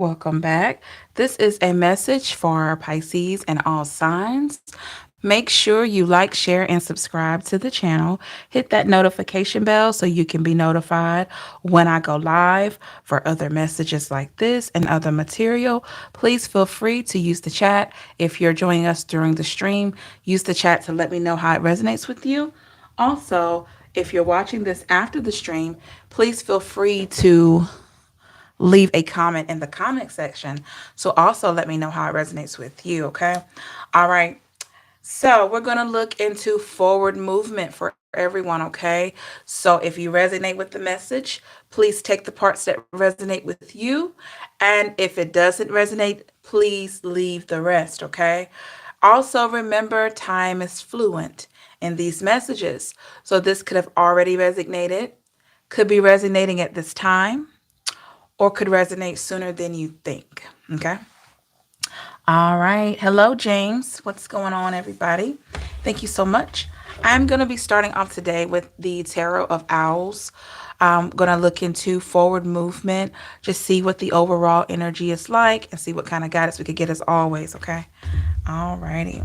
Welcome back. This is a message for Pisces and all signs. Make sure you like, share, and subscribe to the channel. Hit that notification bell so you can be notified when I go live for other messages like this and other material. Please feel free to use the chat. If you're joining us during the stream, use the chat to let me know how it resonates with you. Also, if you're watching this after the stream, please feel free to leave a comment in the comment section. So also let me know how it resonates with you, okay? All right. So we're going to look into forward movement for everyone, okay? So if you resonate with the message, please take the parts that resonate with you. And if it doesn't resonate, please leave the rest, okay? Also, remember time is fluent in these messages. So this could have already resonated, could be resonating at this time, or could resonate sooner than you think. Okay. All right. Hello, James. What's going on, everybody? Thank you so much. I'm going to be starting off today with the Tarot of Owls. I'm going to look into forward movement, just see what the overall energy is like, and see what kind of guidance we could get as always. Okay. All righty.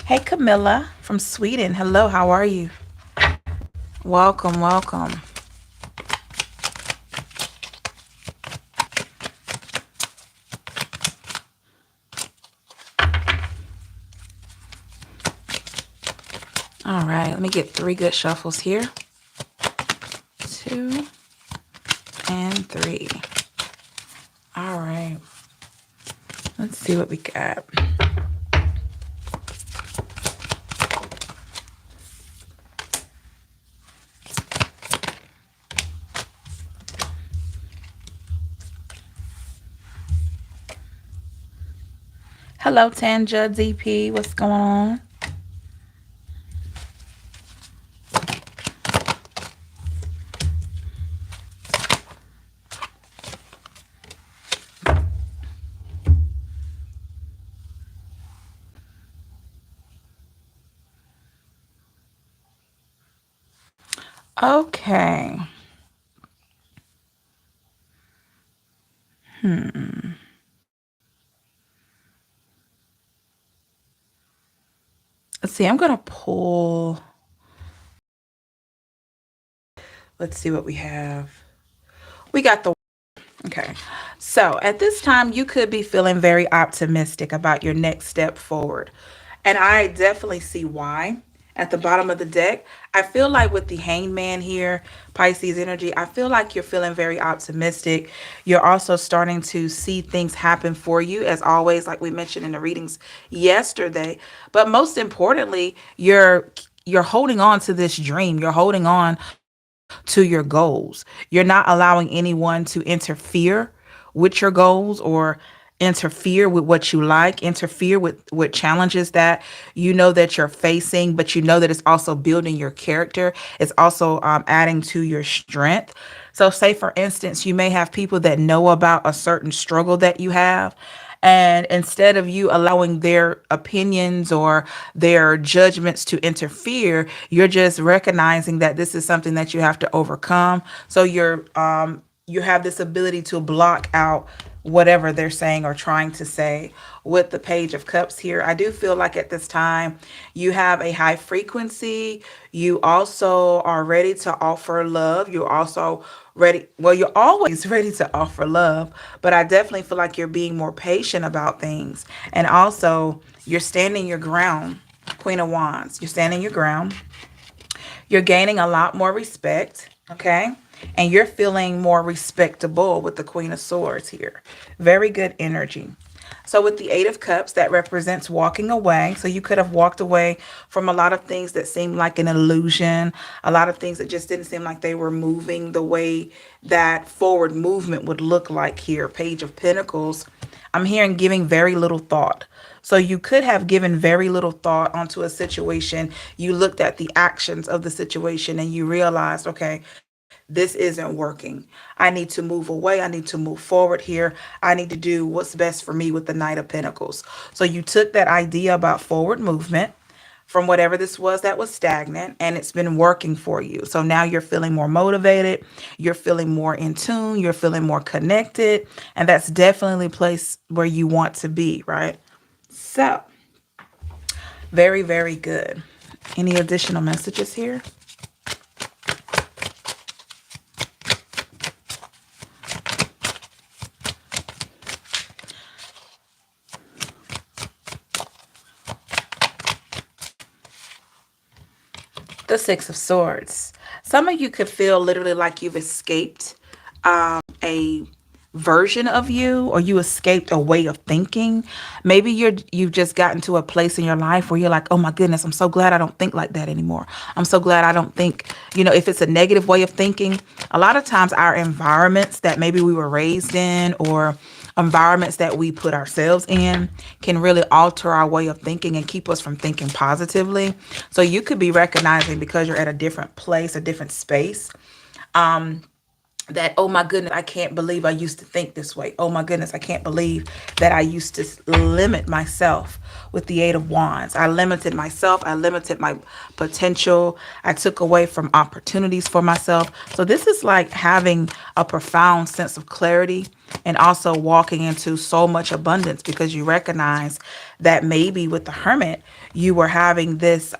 Hey, Camilla from Sweden. Hello. How are you? Welcome. Welcome. All right, let me get 3 good shuffles here. 2 and 3. All right, let's see what we got. Hello, Tanja DP. What's going on? Okay. Let's see. I'm going to pull. Let's see what we have. We got the. Okay. So at this time, you could be feeling very optimistic about your next step forward. And I definitely see why. At the bottom of the deck, I feel like with the hangman here, Pisces energy, I feel like you're feeling very optimistic. You're also starting to see things happen for you, as always, like we mentioned in the readings yesterday. But most importantly, you're holding on to this dream. You're holding on to your goals. You're not allowing anyone to interfere with your goals or interfere with what you like, interfere with challenges that you know that you're facing, but you know that it's also building your character. It's also adding to your strength. So, say for instance, you may have people that know about a certain struggle that you have. And instead of you allowing their opinions or their judgments to interfere, you're just recognizing that this is something that you have to overcome. So you have this ability to block out whatever they're saying or trying to say. With the Page of Cups here, I do feel like at this time you have a high frequency. You also are ready to offer love. You're also ready. Well, you're always ready to offer love, but I definitely feel like you're being more patient about things. And also, you're standing your ground. Queen of Wands, you're standing your ground. You're gaining a lot more respect, okay? And you're feeling more respectable with the Queen of Swords here. Very good energy. So with the Eight of Cups, that represents walking away. So you could have walked away from a lot of things that seemed like an illusion, a lot of things that just didn't seem like they were moving the way that forward movement would look like here. Page of Pentacles. I'm hearing giving very little thought. So you could have given very little thought onto a situation. You looked at the actions of the situation and you realized, okay, this isn't working. I need to move away. I need to move forward here. I need to do what's best for me with the Knight of Pentacles. So you took that idea about forward movement, from whatever this was that was stagnant, and it's been working for you. So now you're feeling more motivated, you're feeling more in tune, you're feeling more connected, and that's definitely a place where you want to be, right? So, very, very good. Any additional messages here? The Six of Swords. Some of you could feel literally like you've escaped a version of you, or you escaped a way of thinking. Maybe you've just gotten to a place in your life where you're like, oh my goodness, I'm so glad I don't think like that anymore. I'm so glad I don't think, if it's a negative way of thinking. A lot of times our environments that maybe we were raised in, or environments that we put ourselves in, can really alter our way of thinking and keep us from thinking positively. So you could be recognizing, because you're at a different place, a different space, that, oh my goodness, I can't believe I used to think this way. Oh my goodness, I can't believe that I used to limit myself with the Eight of Wands. I limited myself. I limited my potential. I took away from opportunities for myself. So this is like having a profound sense of clarity, and also walking into so much abundance, because you recognize that maybe with the Hermit, you were having this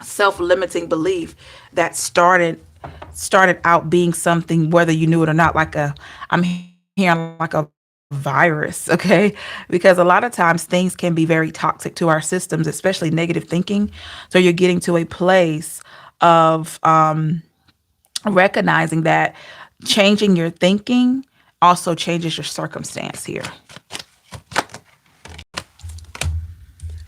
self-limiting belief that started out being something, whether you knew it or not, like I'm hearing like a virus, okay? Because a lot of times things can be very toxic to our systems, especially negative thinking. So you're getting to a place of recognizing that changing your thinking also changes your circumstance here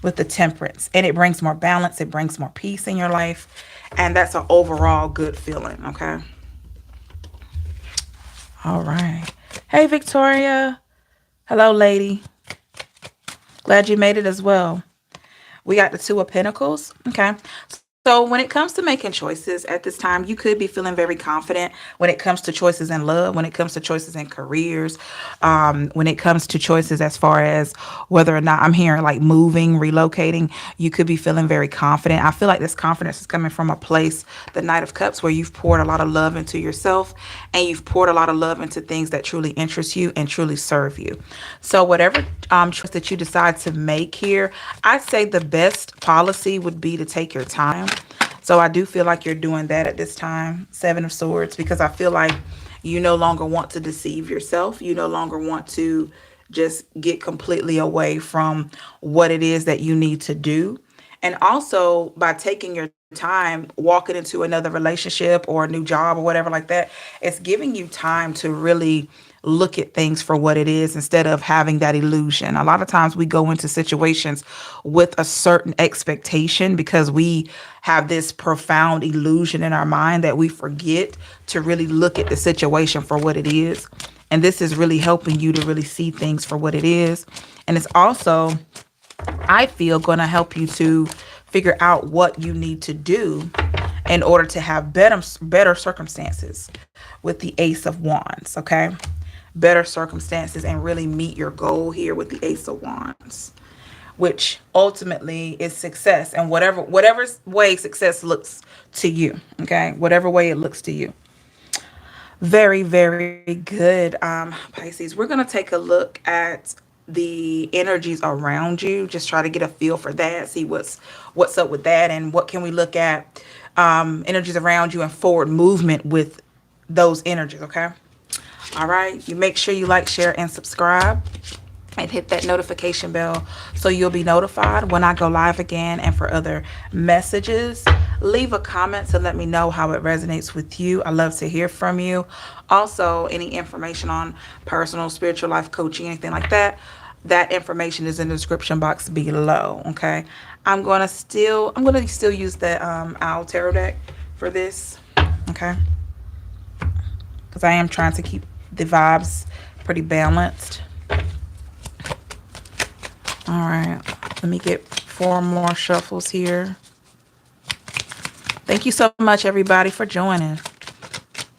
with the Temperance. And it brings more balance, it brings more peace in your life. And that's an overall good feeling, okay? All right. Hey, Victoria. Hello, lady. Glad you made it as well. We got the Two of Pentacles, okay? So when it comes to making choices at this time, you could be feeling very confident when it comes to choices in love, when it comes to choices in careers, when it comes to choices as far as whether or not, I'm hearing like moving, relocating. You could be feeling very confident. I feel like this confidence is coming from a place, the Knight of Cups, where you've poured a lot of love into yourself, and you've poured a lot of love into things that truly interest you and truly serve you. So whatever choice that you decide to make here, I'd say the best policy would be to take your time. So I do feel like you're doing that at this time, Seven of Swords, because I feel like you no longer want to deceive yourself. You no longer want to just get completely away from what it is that you need to do. And also, by taking your time walking into another relationship or a new job or whatever like that, it's giving you time to really look at things for what it is, instead of having that illusion. A lot of times we go into situations with a certain expectation, because we have this profound illusion in our mind that we forget to really look at the situation for what it is. And this is really helping you to really see things for what it is. And it's also, I feel, going to help you to figure out what you need to do in order to have better circumstances with the Ace of Wands, okay? Better circumstances, and really meet your goal here with the Ace of Wands, which ultimately is success, and whatever way success looks to you, okay? Whatever way it looks to you. Very, very good, Pisces. We're going to take a look at the energies around you, just try to get a feel for that, see what's up with that, and what can we look at, energies around you and forward movement with those energies, okay? All right, you make sure you like, share, and subscribe, and hit that notification bell so you'll be notified when I go live again. And for other messages, leave a comment to let me know how it resonates with you. I love to hear from you. Also, any information on personal, spiritual life coaching, anything like that, that information is in the description box below, okay? I'm going to still use the Owl Tarot deck for this, okay? Because I am trying to keep the vibes pretty balanced. All right, let me get 4 more shuffles here. Thank you so much, everybody, for joining.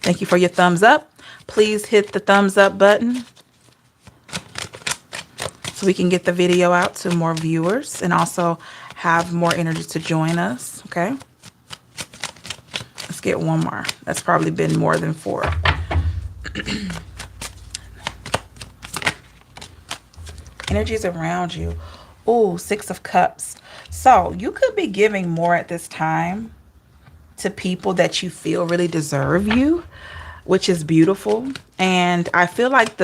Thank you for your thumbs up. Please hit the thumbs up button so we can get the video out to more viewers, and also have more energy to join us. Okay. Let's get one more. That's probably been more than four. Energies around you. Ooh, Six of Cups. So you could be giving more at this time to people that you feel really deserve you, which is beautiful. And I feel like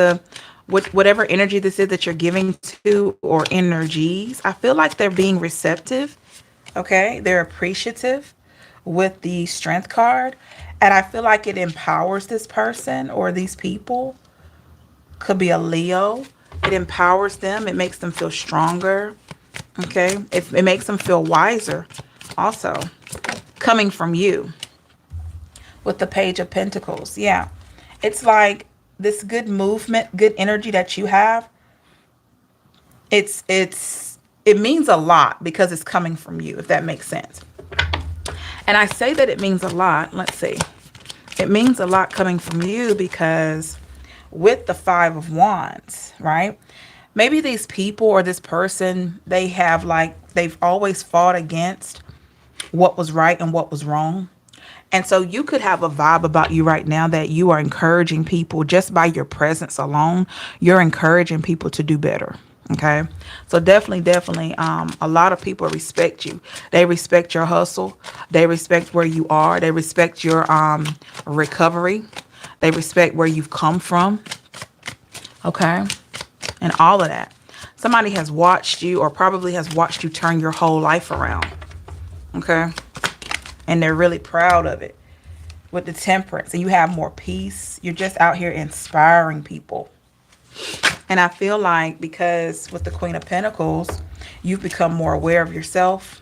whatever energy this is that you're giving to, or energies, I feel like they're being receptive. Okay, they're appreciative with the Strength card, and I feel like it empowers this person or these people. Could be a Leo. It empowers them. It makes them feel stronger. Okay, it makes them feel wiser. Also, coming from you with the Page of Pentacles. Yeah, it's like this good movement, good energy that you have. It means a lot because it's coming from you, if that makes sense. And I say that it means a lot. Let's see. It means a lot coming from you because with the Five of Wands, right? Maybe these people or this person, they've always fought against what was right and what was wrong. And so you could have a vibe about you right now that you are encouraging people just by your presence alone. You're encouraging people to do better. Okay. So definitely, a lot of people respect you. They respect your hustle. They respect where you are. They respect your recovery. They respect where you've come from. Okay. And all of that. Somebody has watched you, or probably has watched you turn your whole life around. Okay. And they're really proud of it. With the Temperance, and you have more peace. You're just out here inspiring people. And I feel like because with the Queen of Pentacles, you've become more aware of yourself.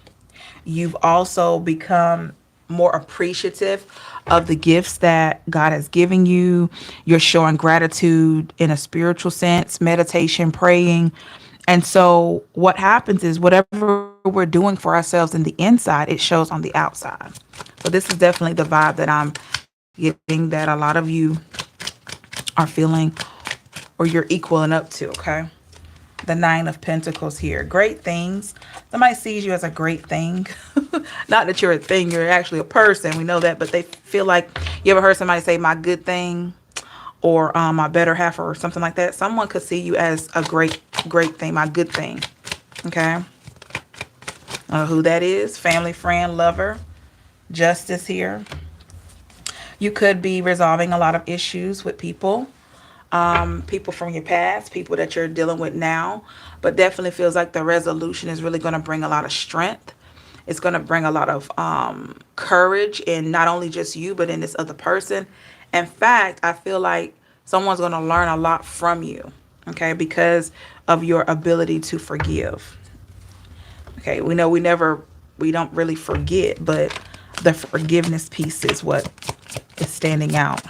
You've also become more appreciative of the gifts that God has given you. You're showing gratitude in a spiritual sense, meditation, praying. And so what happens is whatever we're doing for ourselves in the inside, it shows on the outside. So this is definitely the vibe that I'm getting, that a lot of you are feeling, or you're equaling up to, okay? The Nine of Pentacles here. Great things. Somebody sees you as a great thing. Not that you're a thing, you're actually a person. We know that, but they feel like, you ever heard somebody say my good thing, or my better half, or something like that? Someone could see you as a great thing, my good thing. Okay? Who that is? Family, friend, lover. Justice here. You could be resolving a lot of issues with people. People from your past, people that you're dealing with now, but definitely feels like the resolution is really going to bring a lot of strength. It's going to bring a lot of courage in not only just you, but in this other person. In fact, I feel like someone's going to learn a lot from you, okay, because of your ability to forgive. Okay, we know we don't really forget, but the forgiveness piece is what is standing out.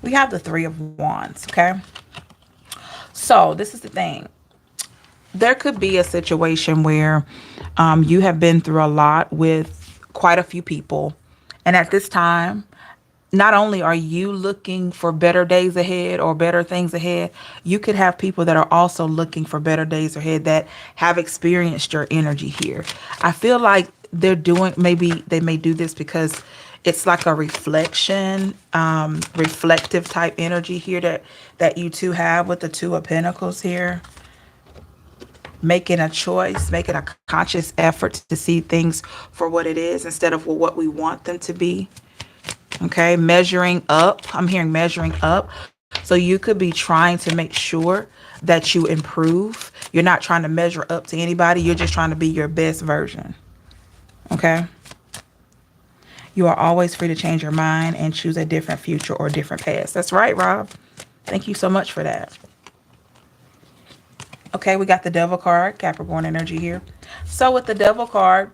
We have the Three of Wands, okay? So this is the thing. There could be a situation where you have been through a lot with quite a few people. And at this time, not only are you looking for better days ahead or better things ahead, you could have people that are also looking for better days ahead that have experienced your energy here. I feel like maybe they may do this because it's like a reflective type energy here that you two have with the Two of Pentacles here. Making a choice, making a conscious effort to see things for what it is instead of what we want them to be. Okay, measuring up. I'm hearing measuring up. So you could be trying to make sure that you improve. You're not trying to measure up to anybody. You're just trying to be your best version. Okay. You are always free to change your mind and choose a different future or different past. That's right, Rob. Thank you so much for that. Okay, we got the Devil card, Capricorn energy here. So with the Devil card,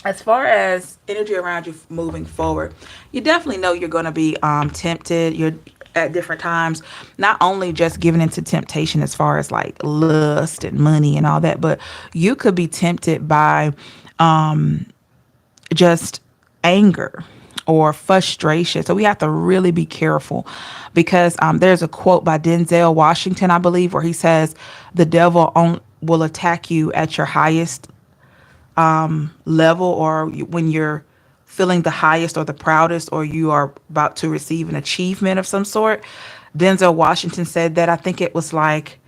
as far as energy around you moving forward, you definitely know you're going to be tempted. You're at different times, not only just giving into temptation as far as like lust and money and all that, but you could be tempted by just anger or frustration. So we have to really be careful because there's a quote by Denzel Washington, I believe, where he says, will attack you at your highest level, or when you're feeling the highest or the proudest, or you are about to receive an achievement of some sort. Denzel Washington said that, I think it was like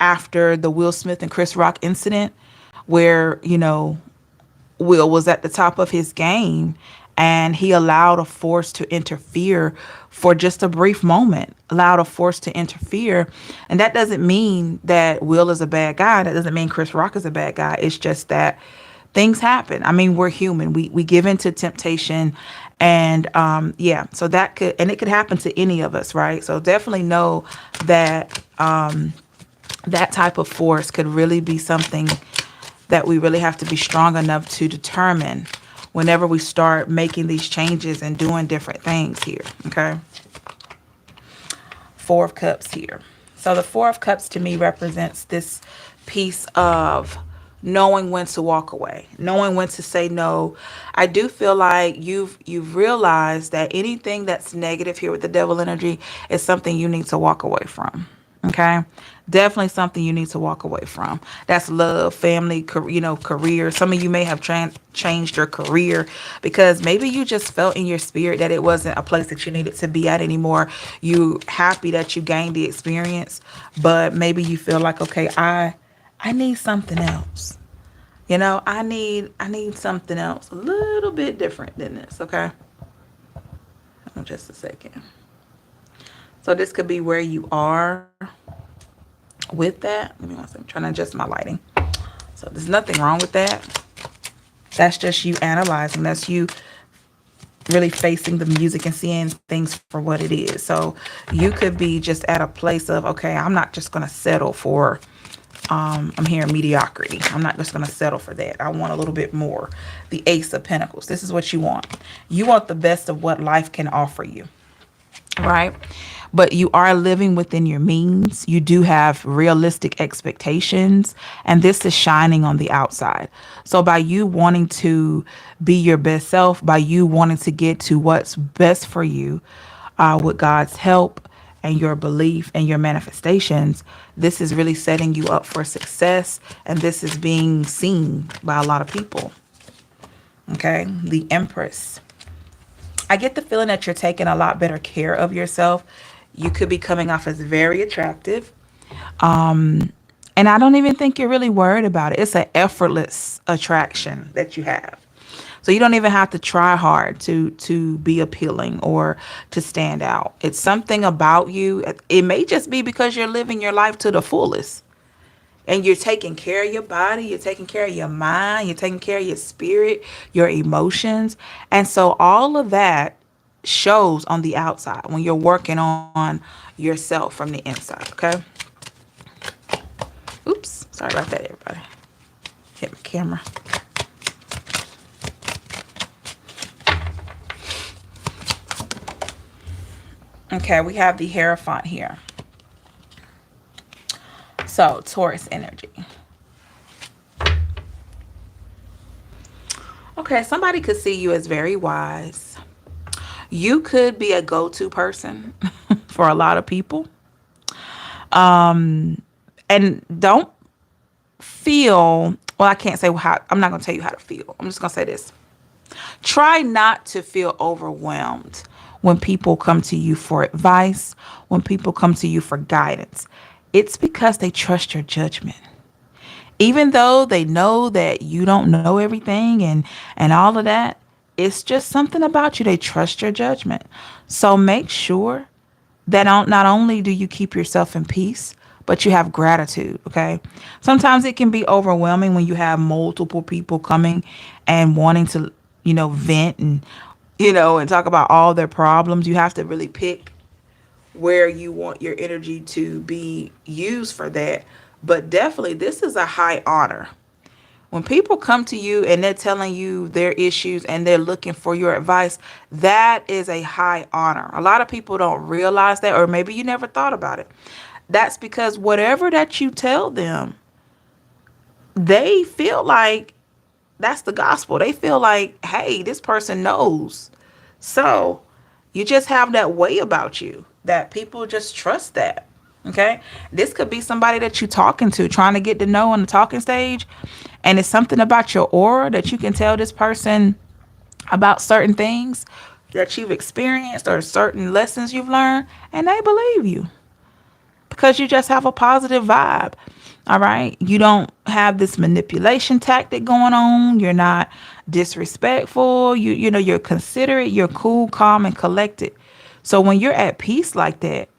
after the Will Smith and Chris Rock incident, where, Will was at the top of his game, and he allowed a force to interfere for just a brief moment, allowed a force to interfere. And that doesn't mean that Will is a bad guy. That doesn't mean Chris Rock is a bad guy. It's just that things happen. I mean, we're human. We give into temptation. And yeah, so that could, and it could happen to any of us, right? So definitely know that that type of force could really be something that we really have to be strong enough to determine whenever we start making these changes and doing different things here. Okay. Four of Cups here. So the Four of Cups to me represents this piece of knowing when to walk away, knowing when to say no. I do feel like you've realized that anything that's negative here with the devil energy is something you need to walk away from. Okay. Definitely something you need to walk away from. That's love, family, career. Some of you may have changed your career because maybe you just felt in your spirit that it wasn't a place that you needed to be at anymore. You happy that you gained the experience, but maybe you feel like, okay, I need something else. I need something else a little bit different than this, okay? Hold on just a second. So this could be where you are with that. Give me one second. I'm trying to adjust my lighting. So there's nothing wrong with that. That's just you analyzing. That's you really facing the music and seeing things for what it is. So you could be just at a place of, okay, I'm not just going to settle for, I'm hearing mediocrity. I'm not just going to settle for that. I want a little bit more. The Ace of Pentacles. This is what you want. You want the best of what life can offer you, right? But you are living within your means. You do have realistic expectations, and this is shining on the outside. So by you wanting to be your best self, by you wanting to get to what's best for you, with God's help and your belief and your manifestations, this is really setting you up for success, and this is being seen by a lot of people. Okay, the Empress. I get the feeling that you're taking a lot better care of yourself. You could be coming off as very attractive. And I don't even think you're really worried about it. It's an effortless attraction that you have. So you don't even have to try hard to be appealing or to stand out. It's something about you. It may just be because you're living your life to the fullest. And you're taking care of your body, you're taking care of your mind, you're taking care of your spirit, your emotions. And so all of that shows on the outside when you're working on yourself from the inside, okay? Oops, sorry about that, everybody. Hit my camera. Okay, we have the Hierophant here. So, Taurus energy. Okay, somebody could see you as very wise. You could be a go-to person for a lot of people. And don't feel, well, I can't say how, I'm not going to tell you how to feel. I'm just going to say this. Try not to feel overwhelmed when people come to you for advice, when people come to you for guidance. It's because they trust your judgment. Even though they know that you don't know everything and all of that, it's just something about you. They trust your judgment. So make sure that not only do you keep yourself in peace, but you have gratitude, okay? Sometimes it can be overwhelming when you have multiple people coming and wanting to, vent and talk about all their problems. You have to really pick where you want your energy to be used for that. But definitely, this is a high honor. When people come to you and they're telling you their issues and they're looking for your advice, that is a high honor. A lot of people don't realize that, or maybe you never thought about it. That's because whatever that you tell them, they feel like that's the gospel. They feel like, hey, this person knows. So you just have that way about you that people just trust that. Okay. This could be somebody that you're talking to, trying to get to know on the talking stage. And it's something about your aura that you can tell this person about certain things that you've experienced or certain lessons you've learned, and they believe you because you just have a positive vibe. All right. You don't have this manipulation tactic going on. You're not disrespectful. You're considerate, you're cool, calm, and collected. So when you're at peace like that,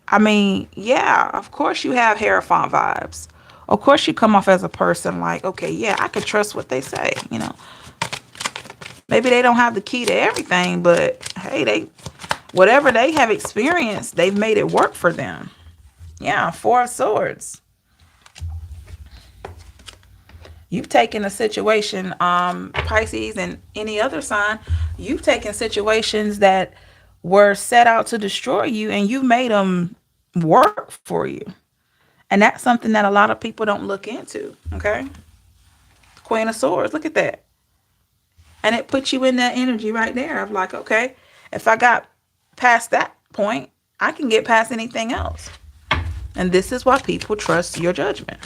I mean, yeah, of course you have Hierophant vibes. Of course you come off as a person like, okay, yeah, I can trust what they say. Maybe they don't have the key to everything, but hey, whatever they have experienced, they've made it work for them. Yeah, Four of Swords. You've taken a situation, Pisces and any other sign, you've taken situations that were set out to destroy you and you made them work for you. And that's something that a lot of people don't look into. Okay. Queen of Swords. Look at that. And it puts you in that energy right there of like, okay, if I got past that point, I can get past anything else. And this is why people trust your judgment.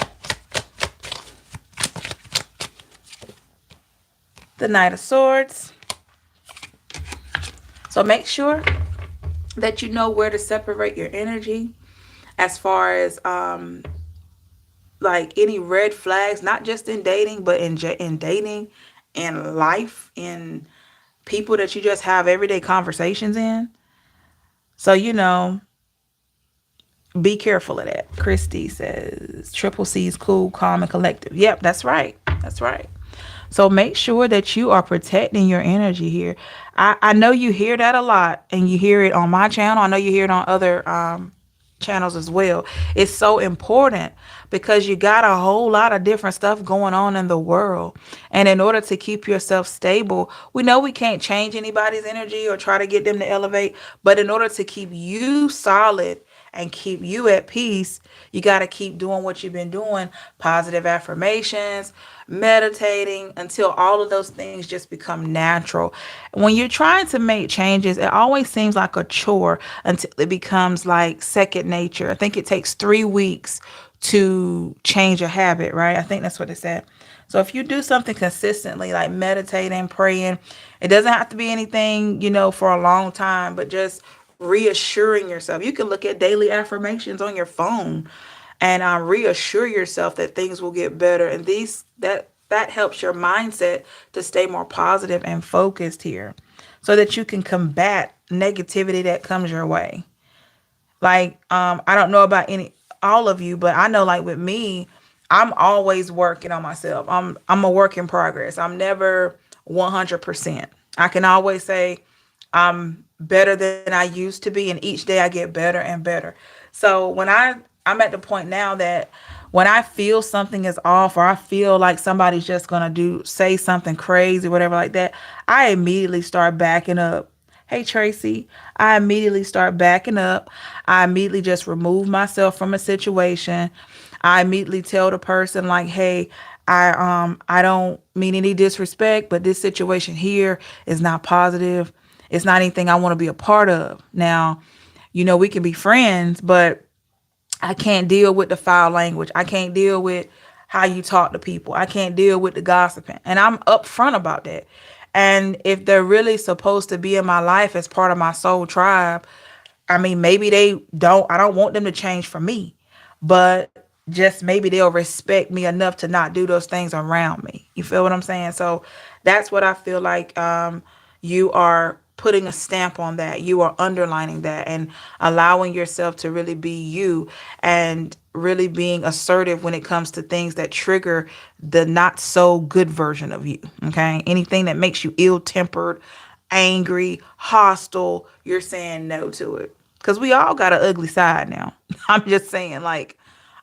The Knight of Swords. So make sure that you know where to separate your energy as far as like any red flags, not just in dating, but in dating, in life, in people that you just have everyday conversations in. So be careful of that. Christy says triple C is cool, calm, and collective. Yep, that's right. That's right. So make sure that you are protecting your energy here. I know you hear that a lot and you hear it on my channel. I know you hear it on other channels as well. It's so important because you got a whole lot of different stuff going on in the world. And in order to keep yourself stable, we know we can't change anybody's energy or try to get them to elevate. But in order to keep you solid and keep you at peace, you got to keep doing what you've been doing, positive affirmations, meditating until all of those things just become natural. When you're trying to make changes, it always seems like a chore until it becomes like second nature. I think it takes 3 weeks to change a habit, right? I think that's what it said. So if you do something consistently, like meditating, praying, it doesn't have to be anything, for a long time, but just reassuring yourself. You can look at daily affirmations on your phone and reassure yourself that things will get better. And that helps your mindset to stay more positive and focused here, so that you can combat negativity that comes your way. Like, I don't know about any all of you, but I know like with me, I'm always working on myself. I'm a work in progress. I'm never 100%. I can always say I'm better than I used to be, and each day I get better and better. So I'm at the point now that when I feel something is off or I feel like somebody's just gonna do say something crazy, whatever like that, I immediately start backing up. Hey Tracy, I immediately start backing up. I immediately just remove myself from a situation. I immediately tell the person like, hey, I don't mean any disrespect, but this situation here is not positive. It's not anything I want to be a part of. Now, we can be friends, but I can't deal with the foul language. I can't deal with how you talk to people. I can't deal with the gossiping. And I'm upfront about that. And if they're really supposed to be in my life as part of my soul tribe, I mean, maybe I don't want them to change for me, but just maybe they'll respect me enough to not do those things around me. You feel what I'm saying? So that's what I feel like you are putting a stamp on that. You are underlining that and allowing yourself to really be you and really being assertive when it comes to things that trigger the not so good version of you. Okay. Anything that makes you ill tempered, angry, hostile, you're saying no to it. Because we all got an ugly side now. I'm just saying, like,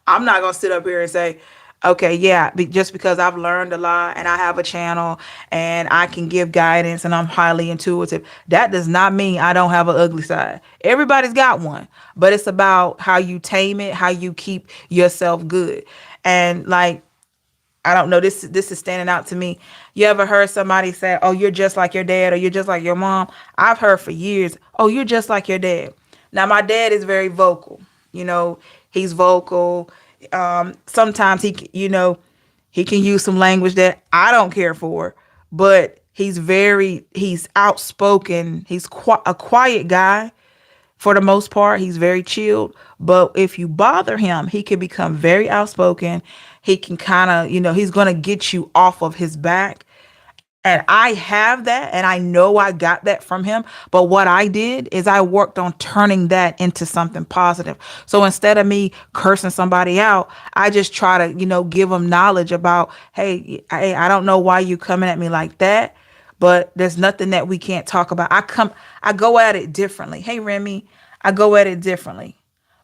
I'm not going to sit up here and say, okay, yeah, just because I've learned a lot and I have a channel and I can give guidance and I'm highly intuitive, that does not mean I don't have an ugly side. Everybody's got one, but it's about how you tame it, how you keep yourself good. And like, I don't know, this is standing out to me. You ever heard somebody say, oh, you're just like your dad or you're just like your mom? I've heard for years, oh, you're just like your dad. Now, my dad is very vocal. You know, He's vocal. Sometimes he can use some language that I don't care for, but he's outspoken. He's a quiet guy for the most part. He's very chilled. But if you bother him, he can become very outspoken. He can kind of, he's going to get you off of his back. And I have that, and I know I got that from him. But what I did is I worked on turning that into something positive. So instead of me cursing somebody out, I just try to, give them knowledge about, hey, I don't know why you coming at me like that, but there's nothing that we can't talk about. I go at it differently. Hey, Remy, I go at it differently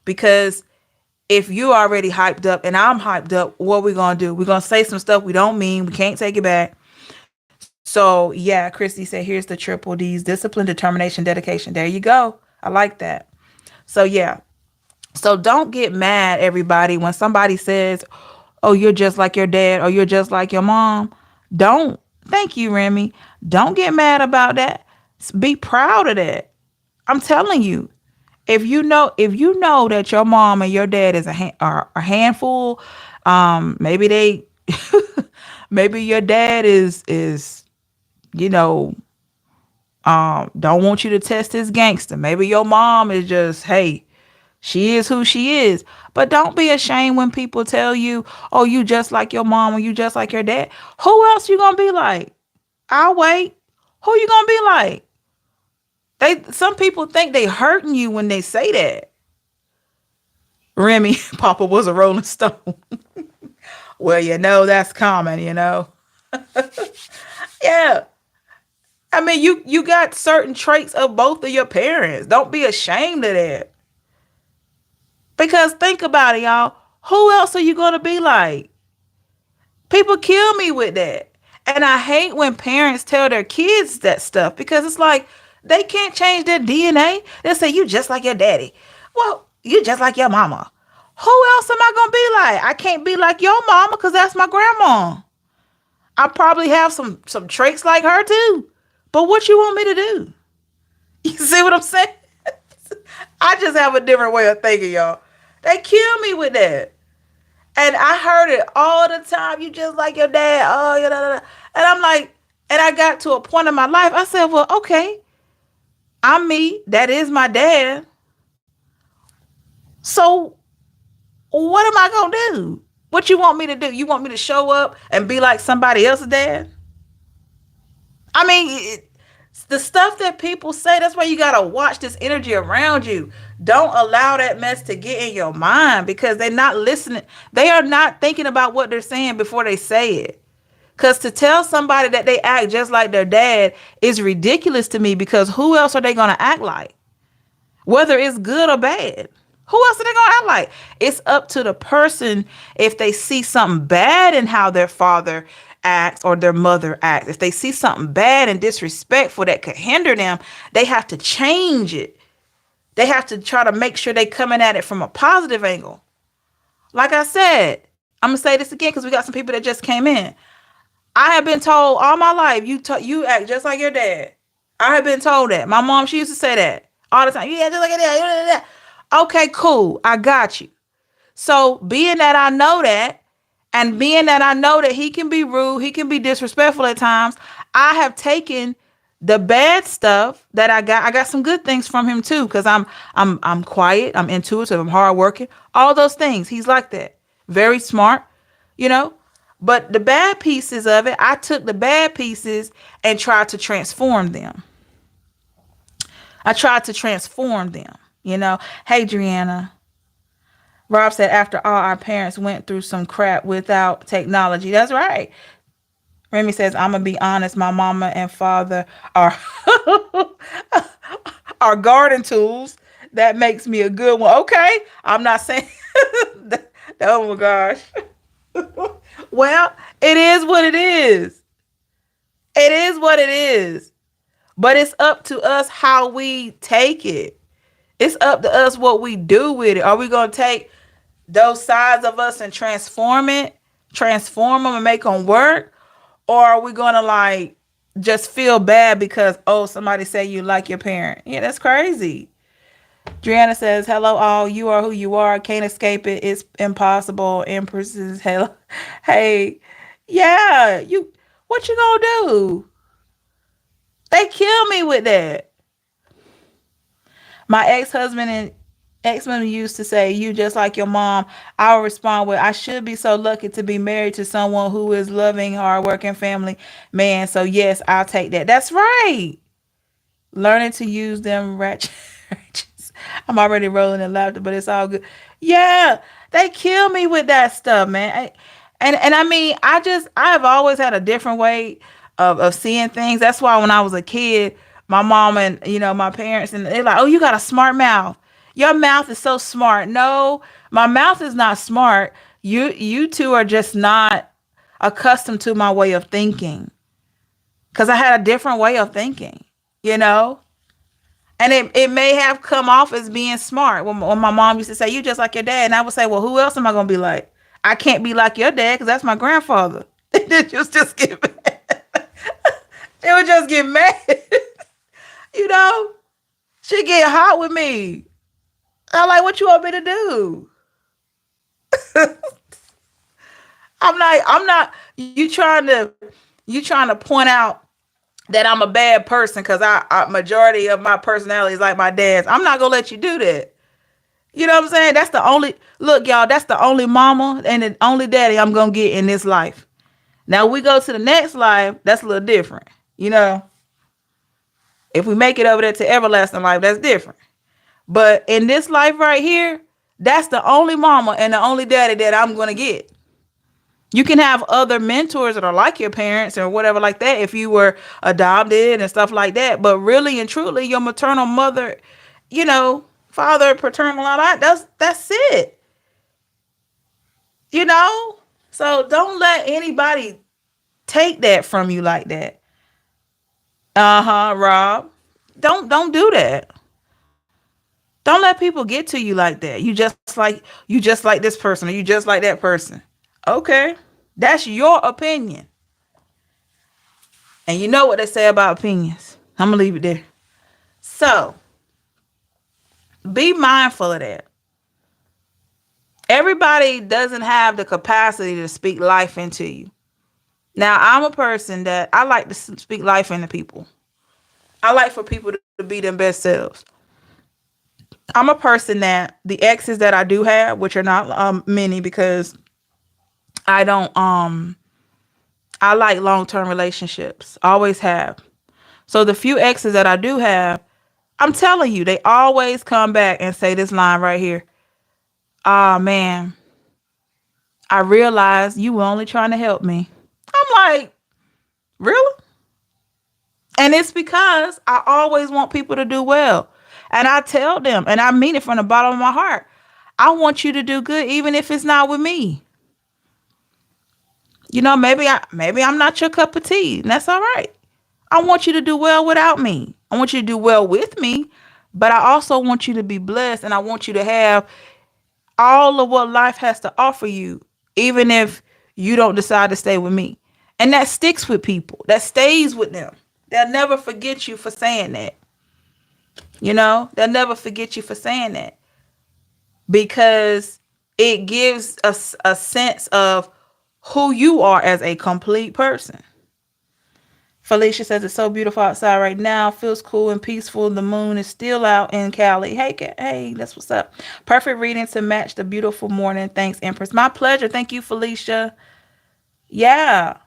because if you already hyped up and I'm hyped up, what we gonna do? We're gonna say some stuff we don't mean. We can't take it back. So yeah, Christy said, here's the triple D's: discipline, determination, dedication. There you go. I like that. So yeah. So don't get mad, everybody, when somebody says, oh, you're just like your dad or you're just like your mom. Don't. Thank you, Remy. Don't get mad about that. Be proud of that. I'm telling you. If you know that your mom and your dad is are a handful, maybe they maybe your dad is you know don't want you to test his gangster. Maybe your mom is just, hey, she is who she is. But don't be ashamed when people tell you, oh, you just like your mom or you just like your dad. Who else you gonna be like? I'll wait. Who you gonna be like? Some people think they hurting you when they say that. Remy, Papa was a Rolling Stone. Well, that's common. Yeah. I mean, you got certain traits of both of your parents. Don't be ashamed of that. Because think about it, y'all. Who else are you going to be like? People kill me with that. And I hate when parents tell their kids that stuff because it's like they can't change their DNA. They say, you just like your daddy. Well, you just like your mama. Who else am I going to be like? I can't be like your mama because that's my grandma. I probably have some traits like her too. But what you want me to do? You see what I'm saying? I just have a different way of thinking, y'all. They kill me with that. And I heard it all the time. You just like your dad. Oh, yeah. And I'm like, and I got to a point in my life. I said, well, okay, I'm me. That is my dad. So what am I going to do? What you want me to do? You want me to show up and be like somebody else's dad? I mean, the stuff that people say, that's why you got to watch this energy around you. Don't allow that mess to get in your mind because they're not listening. They are not thinking about what they're saying before they say it. Because to tell somebody that they act just like their dad is ridiculous to me because who else are they going to act like? Whether it's good or bad. Who else are they going to act like? It's up to the person if they see something bad in how their father acts or their mother acts. If they see something bad and disrespectful that could hinder them, they have to change it. They have to try to make sure they coming at it from a positive angle. Like I said, I'm going to say this again because we got some people that just came in. I have been told all my life, you act just like your dad. I have been told that. My mom, she used to say that all the time. You act just like your dad. Okay, cool. I got you. So being that I know that, and being that I know that he can be rude, he can be disrespectful at times, I have taken the bad stuff that I got some good things from him too, because I'm quiet, I'm intuitive, I'm hardworking, all those things. He's like that. Very smart, you know. But the bad pieces of it, I took the bad pieces and tried to transform them. I tried to transform them, you know. Hey, Driana. Rob said, after all, our parents went through some crap without technology. That's right. Remy says, I'm going to be honest. My mama and father are, are garden tools. That makes me a good one. Okay. I'm not saying, oh my gosh. Well, it is what it is. It is what it is. But it's up to us how we take it. It's up to us what we do with it. Are we going to take those sides of us and transform them and make them work? Or are we going to like just feel bad because, oh, somebody say you like your parent? Yeah, that's crazy. Driana says, hello all, you are who you are. Can't escape it. It's impossible. Empresses, hell. Hey, yeah, what you gonna do? They kill me with that. My ex-husband and ex-husband used to say, you just like your mom. I would respond with, I should be so lucky to be married to someone who is loving, hardworking family man. So yes, I'll take that. That's right. Learning to use them ratchets. I'm already rolling in laughter, but it's all good. Yeah, they kill me with that stuff, man. And I mean, I have always had a different way of seeing things. That's why when I was a kid, my mom and my parents and they're like, "Oh, you got a smart mouth. Your mouth is so smart." No, my mouth is not smart. You two are just not accustomed to my way of thinking because I had a different way of thinking. You know, and it may have come off as being smart when my mom used to say, you just like your dad. And I would say, well, who else am I going to be like? I can't be like your dad because that's my grandfather. It just get mad. It would just get mad. you know, she get hot with me. I'm like, what you want me to do? I'm not, you trying to point out that I'm a bad person because I majority of my personality is like my dad's. I'm not going to let you do that. You know what I'm saying? That's the only look, y'all. That's the only mama and the only daddy I'm gonna get in this life. Now we go to the next life. That's a little different. You know, if we make it over there to everlasting life, that's different. But in this life right here, that's the only mama and the only daddy that I'm gonna get. You can have other mentors that are like your parents or whatever like that if you were adopted and stuff like that. But really and truly, your maternal mother, father, paternal, all that, that's it. You know? So don't let anybody take that from you like that. Uh-huh, Rob. Don't do that. Don't let people get to you like that. You just like this person or you just like that person. Okay. That's your opinion. And you know what they say about opinions. I'm gonna leave it there. So be mindful of that. Everybody doesn't have the capacity to speak life into you. Now, I'm a person that I like to speak life into people. I like for people to be their best selves. I'm a person that the exes that I do have, which are not many because I don't I like long-term relationships. Always have. So the few exes that I do have, I'm telling you, they always come back and say this line right here. Ah, man, I realized you were only trying to help me. I'm like, really? And it's because I always want people to do well. And I tell them, and I mean it from the bottom of my heart, I want you to do good, even if it's not with me. Maybe I'm not your cup of tea, and that's all right. I want you to do well without me. I want you to do well with me, but I also want you to be blessed, and I want you to have all of what life has to offer you, even if you don't decide to stay with me. And that sticks with people. That stays with them. They'll never forget you for saying that. They'll never forget you for saying that because it gives us a sense of who you are as a complete person. Felicia says it's so beautiful outside right now. Feels cool and peaceful. The moon is still out in Cali. Hey, hey, that's what's up. Perfect reading to match the beautiful morning. Thanks, Empress. My pleasure. Thank you, Felicia. Yeah.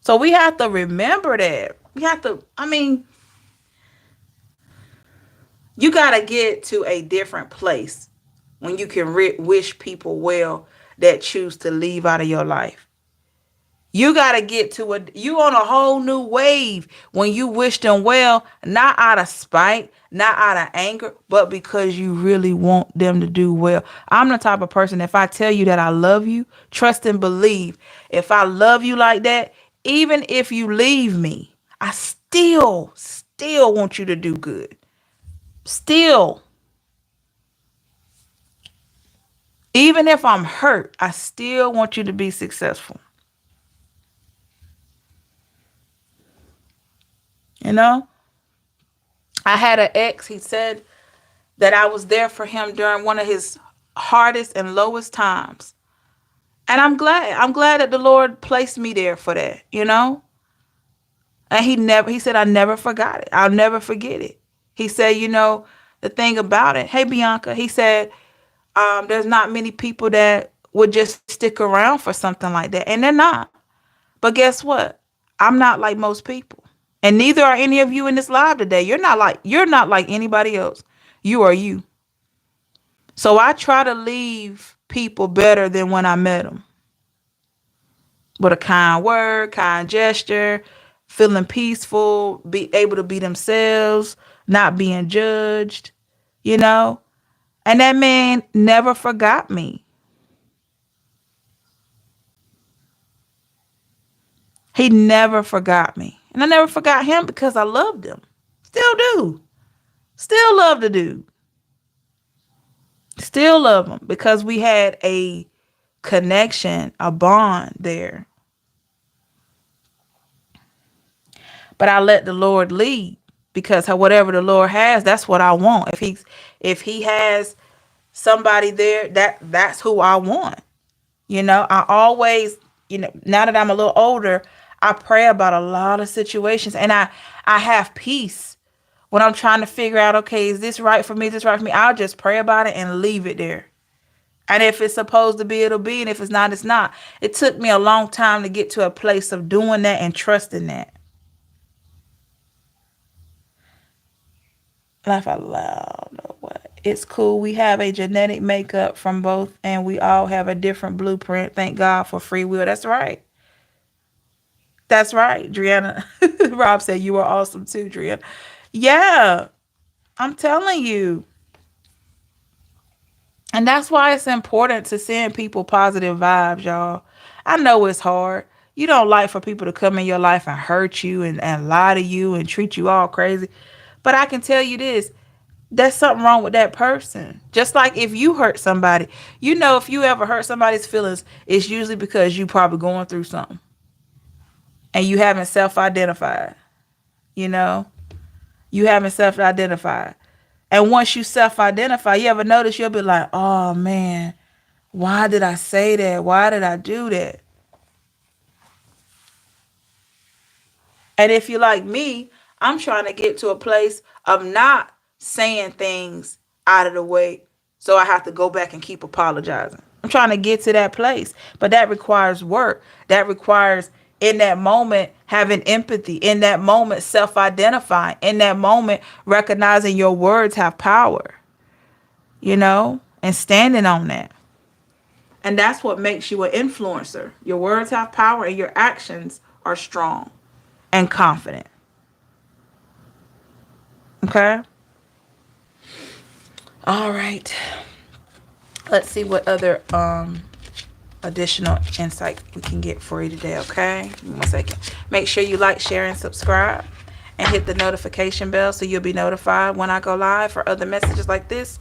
So we have to remember that. You got to get to a different place when you can wish people well that choose to leave out of your life. You got to get to you on a whole new wave when you wish them well, not out of spite, not out of anger, but because you really want them to do well. I'm the type of person, if I tell you that I love you, trust and believe. If I love you like that, even if you leave me, I still want you to do good. Still. Even if I'm hurt, I still want you to be successful. You know? I had an ex, he said that I was there for him during one of his hardest and lowest times. And I'm glad. I'm glad that the Lord placed me there for that, you know? And he said, I never forgot it. I'll never forget it. He said, the thing about it, hey, Bianca, he said, there's not many people that would just stick around for something like that. And they're not. But guess what? I'm not like most people. And neither are any of you in this live today. You're not like anybody else. You are you. So I try to leave people better than when I met them. With a kind word, kind gesture, feeling peaceful, be able to be themselves, not being judged, you know? And that man never forgot me. He never forgot me. And I never forgot him because I loved him. Still do. Still love the dude. Still love him because we had a connection, a bond there. But I let the Lord lead because whatever the Lord has, that's what I want. If he has somebody there, that's who I want. I always, now that I'm a little older, I pray about a lot of situations, and I have peace when I'm trying to figure out, okay, is this right for me? Is this right for me? I'll just pray about it and leave it there. And if it's supposed to be, it'll be. And if it's not, it's not. It took me a long time to get to a place of doing that and trusting that. Laugh out loud. Or what? It's cool. We have a genetic makeup from both, and we all have a different blueprint. Thank God for free will. That's right. That's right, Driana. Rob said you were awesome too, Driana. Yeah, I'm telling you. And that's why it's important to send people positive vibes, y'all. I know it's hard. You don't like for people to come in your life and hurt you and lie to you and treat you all crazy. But I can tell you this, there's something wrong with that person. Just like if you hurt somebody, if you ever hurt somebody's feelings, it's usually because you probably going through something and you haven't self-identified, you know? You haven't self-identified. And once you self-identify, you ever notice you'll be like, oh man, why did I say that? Why did I do that? And if you're like me, I'm trying to get to a place of not saying things out of the way. So I have to go back and keep apologizing. I'm trying to get to that place. But that requires work. That requires, in that moment, having empathy. In that moment, self identifying. In that moment, recognizing your words have power, and standing on that. And that's what makes you an influencer. Your words have power and your actions are strong and confident. Okay? All right. Let's see what other additional insight we can get for you today, okay? Give me 1 second. Make sure you like, share, and subscribe. And hit the notification bell so you'll be notified when I go live for other messages like this.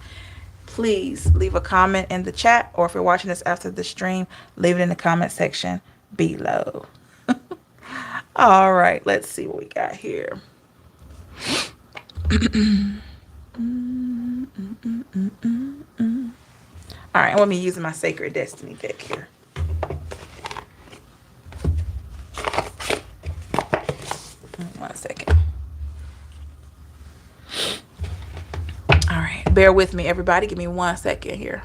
Please leave a comment in the chat, or if you're watching this after the stream, leave it in the comment section below. All right, let's see what we got here. All right, let me use my Sacred Destiny deck here. One second. All right, bear with me, everybody. Give me 1 second here.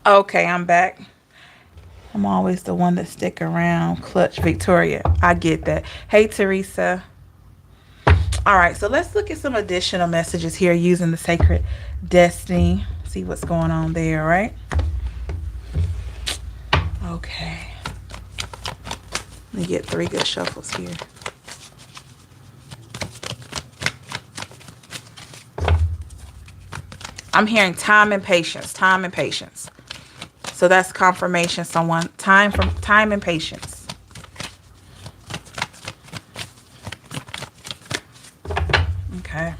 Okay, I'm back. I'm always the one that stick around. Clutch Victoria. I get that. Hey, Teresa. All right, so let's look at some additional messages here using the sacred destiny. See what's going on there, right? Okay. Let me get three good shuffles here. I'm hearing time and patience, time and patience. So that's confirmation. Someone time and patience. Okay.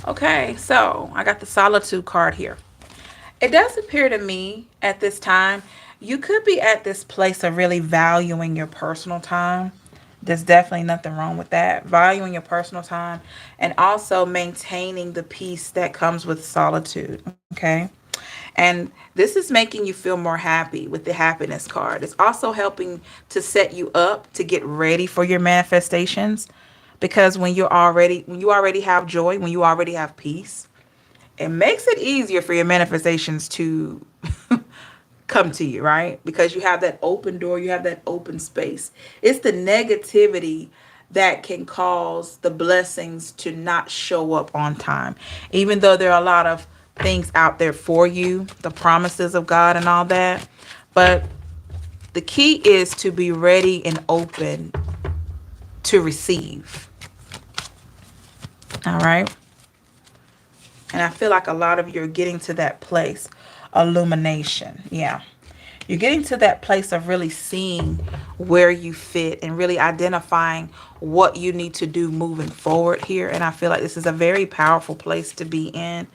Okay, so I got the Solitude card here. It does appear to me at this time you could be at this place of really valuing your personal time. There's definitely nothing wrong with that. Valuing your personal time and also maintaining the peace that comes with solitude. Okay. And this is making you feel more happy with the happiness card. It's also helping to set you up to get ready for your manifestations because when you already have joy, when you already have peace, it makes it easier for your manifestations to come to you, right? Because you have that open door, you have that open space. It's the negativity that can cause the blessings to not show up on time. Even though there are a lot of things out there for you, the promises of God and all that. But the key is to be ready and open to receive. All right. And I feel like a lot of you are getting to that place. Illumination. Yeah. You're getting to that place of really seeing where you fit and really identifying what you need to do moving forward here. And I feel like this is a very powerful place to be in.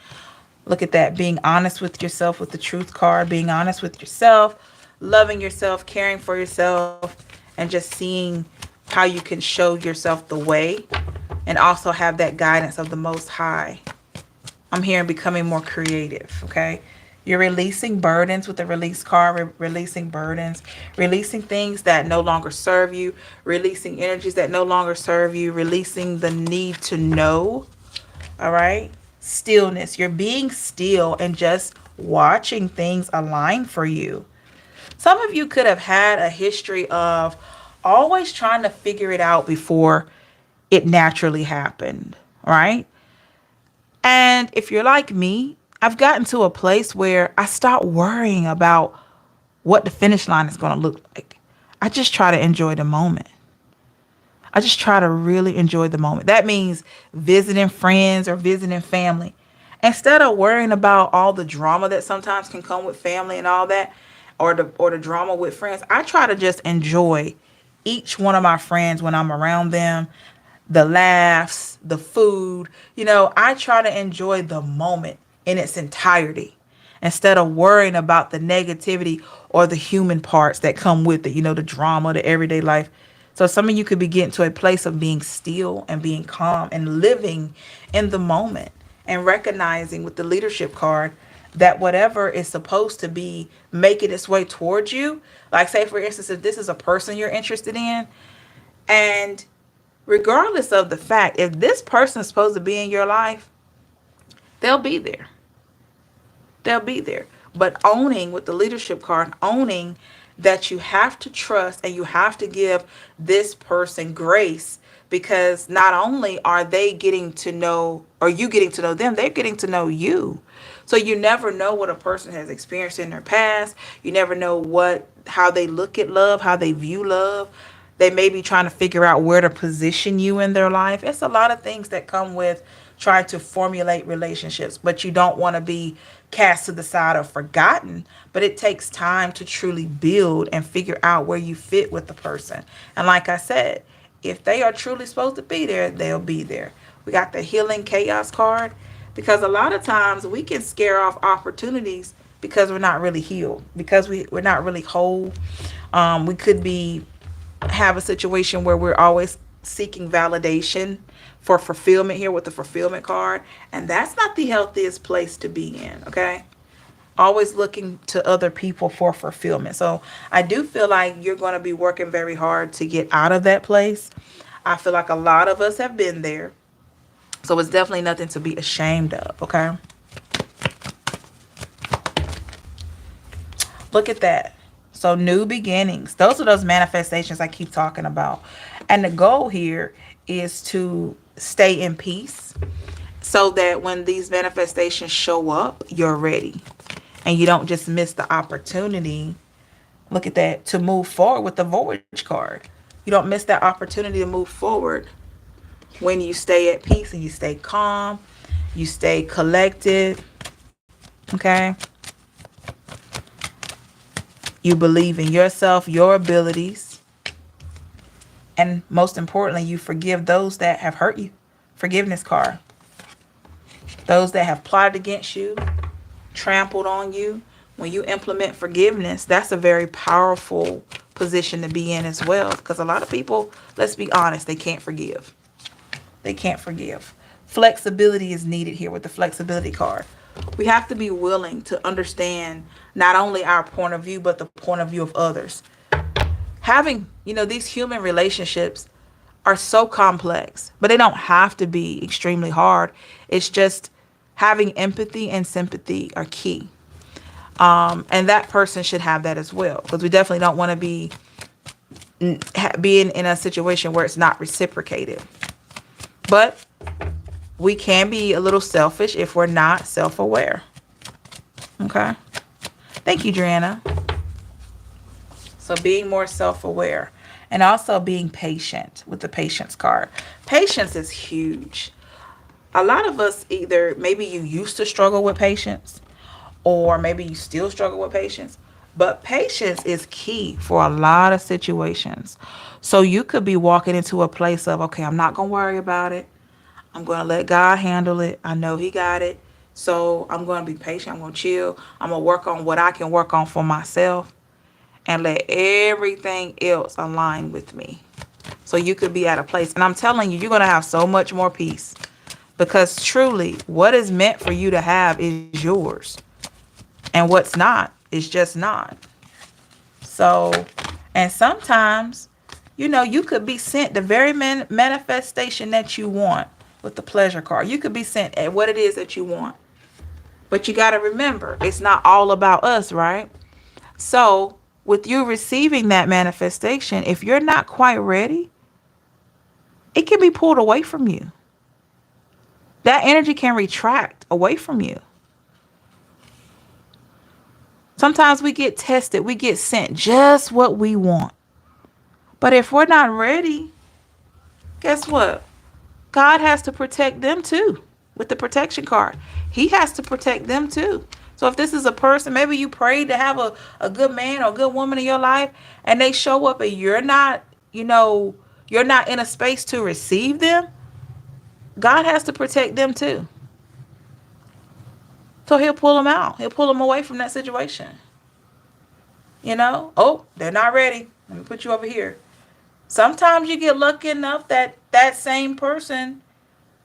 Look at that. Being honest with yourself with the truth card, being honest with yourself, loving yourself, caring for yourself, and just seeing how you can show yourself the way and also have that guidance of the Most High. I'm hearing becoming more creative, okay? You're releasing burdens with the release card, releasing burdens, releasing things that no longer serve you, releasing energies that no longer serve you, releasing the need to know, all right? Stillness. You're being still and just watching things align for you. Some of you could have had a history of always trying to figure it out before it naturally happened, right? And if you're like me, I've gotten to a place where I stop worrying about what the finish line is going to look like. I just try to enjoy the moment. I just try to really enjoy the moment. That means visiting friends or visiting family. Instead of worrying about all the drama that sometimes can come with family and all that, or the drama with friends, I try to just enjoy each one of my friends when I'm around them, the laughs, the food. I try to enjoy the moment in its entirety instead of worrying about the negativity or the human parts that come with it, the drama, the everyday life. So some of you could be getting to a place of being still and being calm and living in the moment and recognizing with the leadership card that whatever is supposed to be making its way towards you, like say for instance, if this is a person you're interested in, and regardless of the fact, if this person is supposed to be in your life, they'll be there. They'll be there. But owning with the leadership card, owning that you have to trust and you have to give this person grace because not only are they getting to know or you getting to know them, they're getting to know you. So you never know what a person has experienced in their past. You never know how they look at love, how they view love. They may be trying to figure out where to position you in their life. It's a lot of things that come with trying to formulate relationships, but you don't want to be cast to the side or forgotten. But it takes time to truly build and figure out where you fit with the person. And like I said, if they are truly supposed to be there, they'll be there. We got the healing chaos card because a lot of times we can scare off opportunities because we're not really healed, because we're not really whole. We could be have a situation where we're always seeking validation for fulfillment here with the fulfillment card, and that's not the healthiest place to be in, okay? always looking to other people for fulfillment. So I do feel like you're going to be working very hard to get out of that place. I feel like a lot of us have been there. So it's definitely nothing to be ashamed of, okay? Look at that. So new beginnings. Those are those manifestations I keep talking about. And the goal here is to stay in peace so that when these manifestations show up, you're ready. And you don't just miss the opportunity. Look at that, to move forward with the voyage card. You don't miss that opportunity to move forward when you stay at peace and you stay calm, you stay collected, okay? You believe in yourself, your abilities, and most importantly, you forgive those that have hurt you. Forgiveness card. Those that have plotted against you, trampled on you. When you implement forgiveness, that's a very powerful position to be in as well. Because a lot of people, let's be honest, they can't forgive. They can't forgive. Flexibility is needed here with the flexibility card. We have to be willing to understand not only our point of view, but the point of view of others. Having, these human relationships are so complex, but they don't have to be extremely hard. It's just having empathy and sympathy are key. And that person should have that as well, because we definitely don't want to be being in a situation where it's not reciprocated. But we can be a little selfish if we're not self-aware. Okay. Thank you, Driana. So being more self-aware and also being patient with the patience card. Patience is huge. A lot of us, either maybe you used to struggle with patience or maybe you still struggle with patience, but patience is key for a lot of situations. So you could be walking into a place of, okay, I'm not going to worry about it. I'm going to let God handle it. I know He got it. So I'm going to be patient. I'm going to chill. I'm going to work on what I can work on for myself and let everything else align with me. So you could be at a place. And I'm telling you, you're going to have so much more peace, because truly what is meant for you to have is yours. And what's not is just not. So, and sometimes, you could be sent the very manifestation that you want with the pleasure card. You could be sent at what it is that you want. But you got to remember, it's not all about us, right? So, with you receiving that manifestation, if you're not quite ready, it can be pulled away from you. That energy can retract away from you. Sometimes we get tested, we get sent just what we want. But if we're not ready, guess what? God has to protect them too with the protection card. He has to protect them too. So if this is a person, maybe you prayed to have a good man or a good woman in your life, and they show up and you're not in a space to receive them, God has to protect them too. So He'll pull them out. He'll pull them away from that situation. Oh, they're not ready. Let me put you over here. Sometimes you get lucky enough that that same person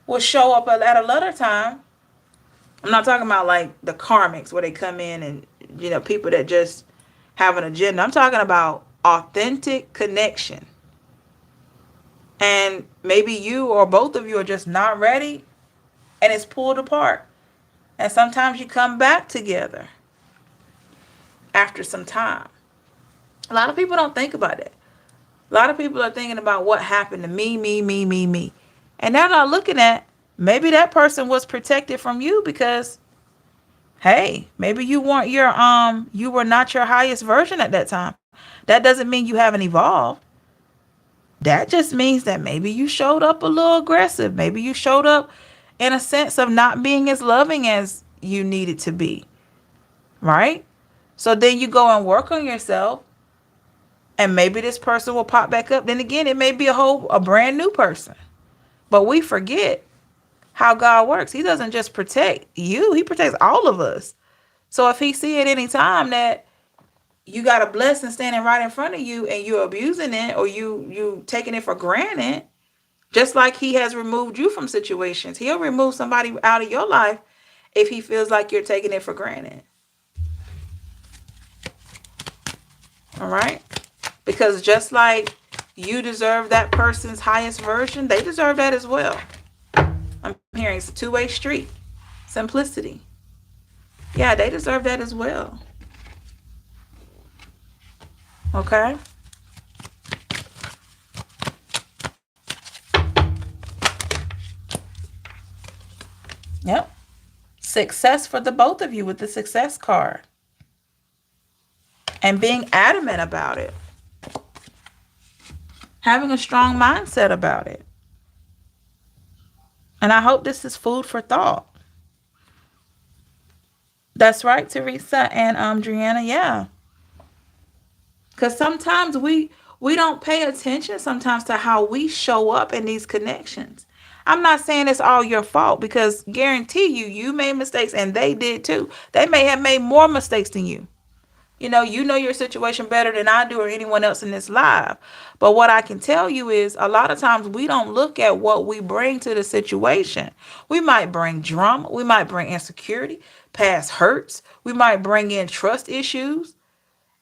will show up at a later time. I'm not talking about like the karmics where they come in and, people that just have an agenda. I'm talking about authentic connection. And maybe you or both of you are just not ready and it's pulled apart. And sometimes you come back together after some time. A lot of people don't think about it. A lot of people are thinking about what happened to me, me, me, me, me. And they're not looking at maybe that person was protected from you because, hey, maybe you were not your highest version at that time. That doesn't mean you haven't evolved. That just means that maybe you showed up a little aggressive. Maybe you showed up in a sense of not being as loving as you needed to be. Right? So then you go and work on yourself, and maybe this person will pop back up. Then again, it may be a brand new person. But we forget how God works. He doesn't just protect you. He protects all of us. So if He see at any time that you got a blessing standing right in front of you and you're abusing it, or you taking it for granted, just like He has removed you from situations, He'll remove somebody out of your life if He feels like you're taking it for granted. All right? Because just like you deserve that person's highest version, they deserve that as well. I'm hearing it's a two-way street. Simplicity. Yeah, they deserve that as well. Okay? Yep. Success for the both of you with the success card. And being adamant about it. Having a strong mindset about it. And I hope this is food for thought. That's right, Teresa and Driana. Yeah. Because sometimes we don't pay attention sometimes to how we show up in these connections. I'm not saying it's all your fault because guarantee you made mistakes and they did too. They may have made more mistakes than you. You know your situation better than I do or anyone else in this live. But what I can tell you is a lot of times we don't look at what we bring to the situation. We might bring drama. We might bring insecurity, past hurts. We might bring in trust issues.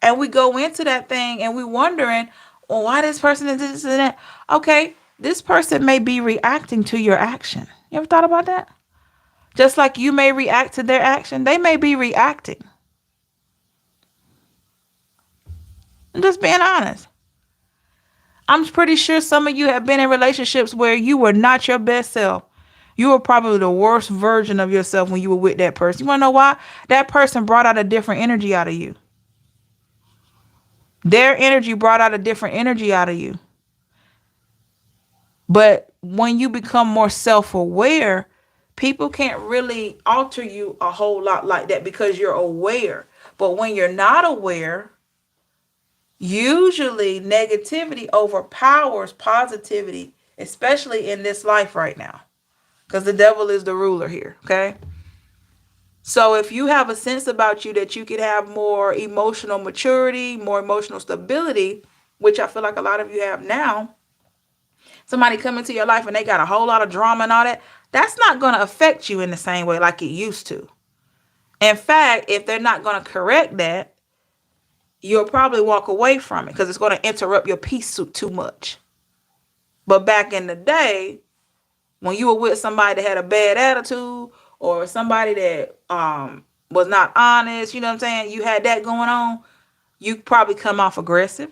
And we go into that thing and we wondering, well, why this person is this and that? Okay, this person may be reacting to your action. You ever thought about that? Just like you may react to their action, they may be reacting. I'm just being honest. I'm pretty sure some of you have been in relationships where you were not your best self. You were probably the worst version of yourself when you were with that person. You want to know why? That person brought out a different energy out of you. Their energy brought out a different energy out of you. But when you become more self-aware, people can't really alter you a whole lot like that because you're aware. But when you're not aware, usually negativity overpowers positivity, especially in this life right now, because the devil is the ruler here. Okay. So if you have a sense about you that you could have more emotional maturity, more emotional stability, which I feel like a lot of you have now, somebody come into your life and they got a whole lot of drama and all that, that's not going to affect you in the same way like it used to. In fact, if they're not going to correct that, you'll probably walk away from it because it's going to interrupt your peace too much. But back in the day, when you were with somebody that had a bad attitude or somebody that was not honest, you know what I'm saying? You had that going on, you probably come off aggressive.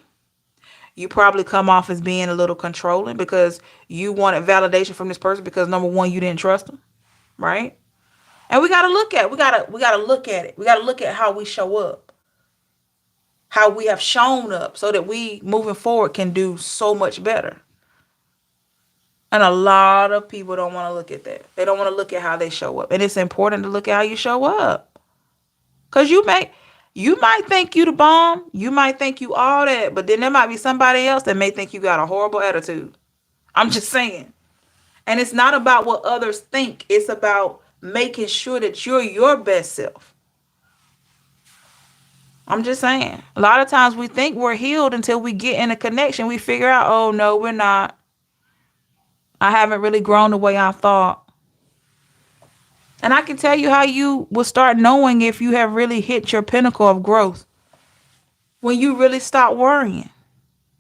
You probably come off as being a little controlling because you wanted validation from this person because number one, you didn't trust them, right? And we gotta look at we gotta look at it. We gotta look at how we show up, how we have shown up, so that we moving forward can do so much better. And a lot of people don't want to look at that. They don't want to look at how they show up. And it's important to look at how you show up. Because you might think you the bomb. You might think you all that. But then there might be somebody else that may think you got a horrible attitude. I'm just saying. And it's not about what others think. It's about making sure that you're your best self. I'm just saying. A lot of times we think we're healed until we get in a connection. We figure out, oh, no, we're not. I haven't really grown the way I thought. And I can tell you how you will start knowing if you have really hit your pinnacle of growth. When you really stop worrying.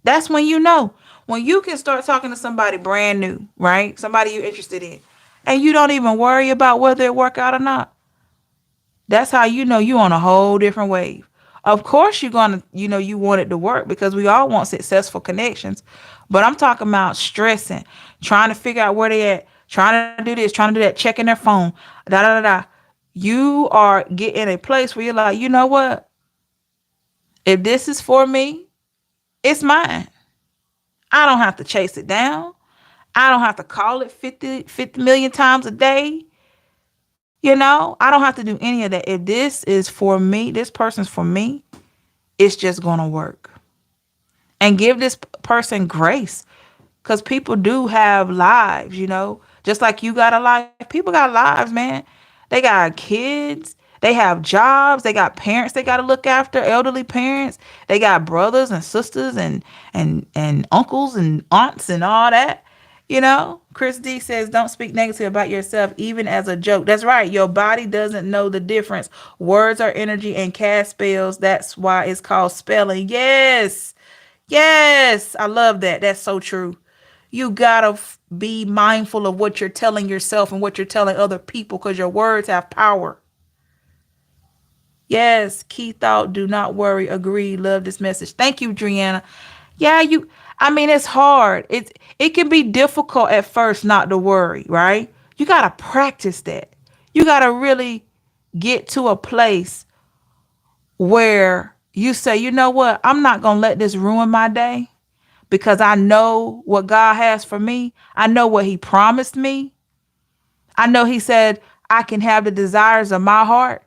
That's when you know. When you can start talking to somebody brand new, right? Somebody you're interested in. And you don't even worry about whether it work out or not. That's how you know you on a whole different wave. Of course you're going to, you want it to work because we all want successful connections. But I'm talking about stressing, trying to figure out where they at, trying to do this, trying to do that, checking their phone, da da da da. You are getting a place where you're like, you know what? If this is for me, it's mine. I don't have to chase it down. I don't have to call it 50 million times a day. I don't have to do any of that. If this is for me, this person's for me, it's just going to work. And give this person grace because people do have lives, just like you got a life. People got lives, man. They got kids. They have jobs. They got parents they got to look after, elderly parents. They got brothers and sisters and uncles and aunts and all that. Chris D says, don't speak negative about yourself, even as a joke. That's right. Your body doesn't know the difference. Words are energy and cast spells. That's why it's called spelling. Yes. Yes. I love that. That's so true. You gotta be mindful of what you're telling yourself and what you're telling other people because your words have power. Yes, key thought, do not worry, agree, love this message. Thank you, Driana. Yeah, I mean it's hard. It can be difficult at first not to worry, right? You gotta practice that. You gotta really get to a place where you say, you know what, I'm not gonna let this ruin my day because I know what God has for me. I know what He promised me. I know He said I can have the desires of my heart,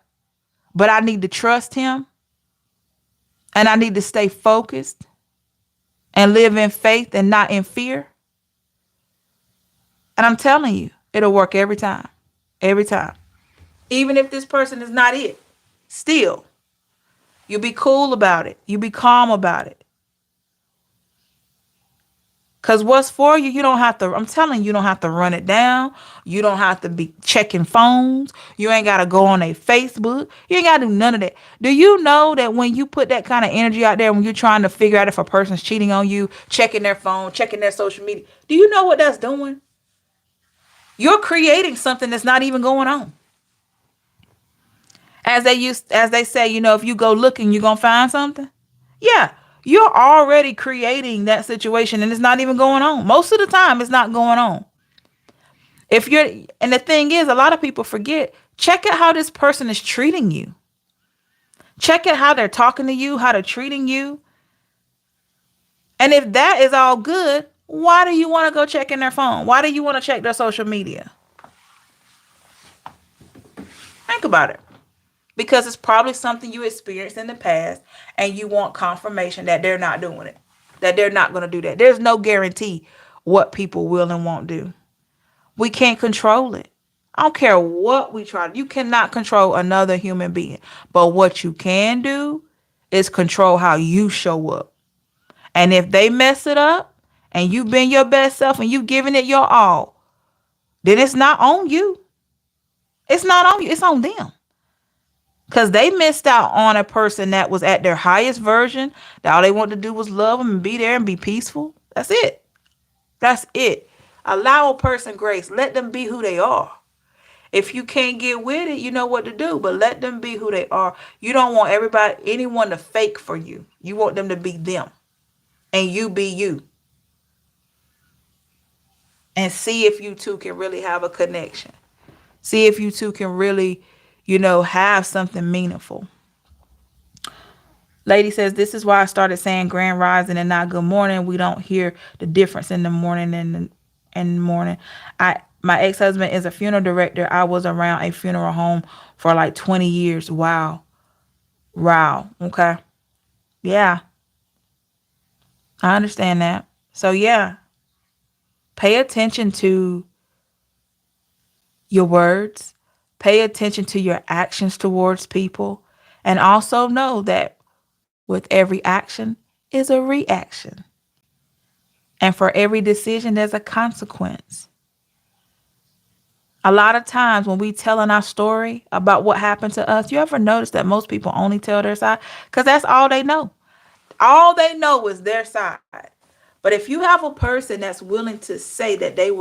but I need to trust Him and I need to stay focused and live in faith and not in fear. And I'm telling you, it'll work every time. Every time. Even if this person is not it, still, you be cool about it. You be calm about it. Because what's for you, you don't have to, I'm telling you, you don't have to run it down. You don't have to be checking phones. You ain't got to go on a Facebook. You ain't got to do none of that. Do you know that when you put that kind of energy out there, when you're trying to figure out if a person's cheating on you, checking their phone, checking their social media, do you know what that's doing? You're creating something that's not even going on. As they say, if you go looking, you're gonna find something. Yeah, you're already creating that situation and it's not even going on. Most of the time it's not going on. And the thing is, a lot of people forget, check out how this person is treating you. Check out how they're talking to you, how they're treating you. And if that is all good, why do you want to go check in their phone? Why do you want to check their social media? Think about it. Because it's probably something you experienced in the past and you want confirmation that they're not doing it, that they're not going to do that. There's no guarantee what people will and won't do. We can't control it. I don't care what we try. You cannot control another human being. But what you can do is control how you show up. And if they mess it up and you've been your best self and you've given it your all, then it's not on you. It's not on you. It's on them. Because they missed out on a person that was at their highest version. That all they wanted to do was love them and be there and be peaceful. That's it. That's it. Allow a person grace. Let them be who they are. If you can't get with it, you know what to do. But let them be who they are. You don't want anyone to fake for you. You want them to be them. And you be you. And see if you two can really have a connection. See if you two can really, have something meaningful. Lady says, this is why I started saying grand rising and not good morning. We don't hear the difference in the morning and morning. My ex-husband is a funeral director. I was around a funeral home for like 20 years. Wow. Wow. Okay. Yeah. I understand that. So yeah, pay attention to your words. Pay attention to your actions towards people. And also know that with every action is a reaction. And for every decision, there's a consequence. A lot of times when we telling our story about what happened to us, you ever notice that most people only tell their side? Because that's all they know. All they know is their side. But if you have a person that's willing to say that they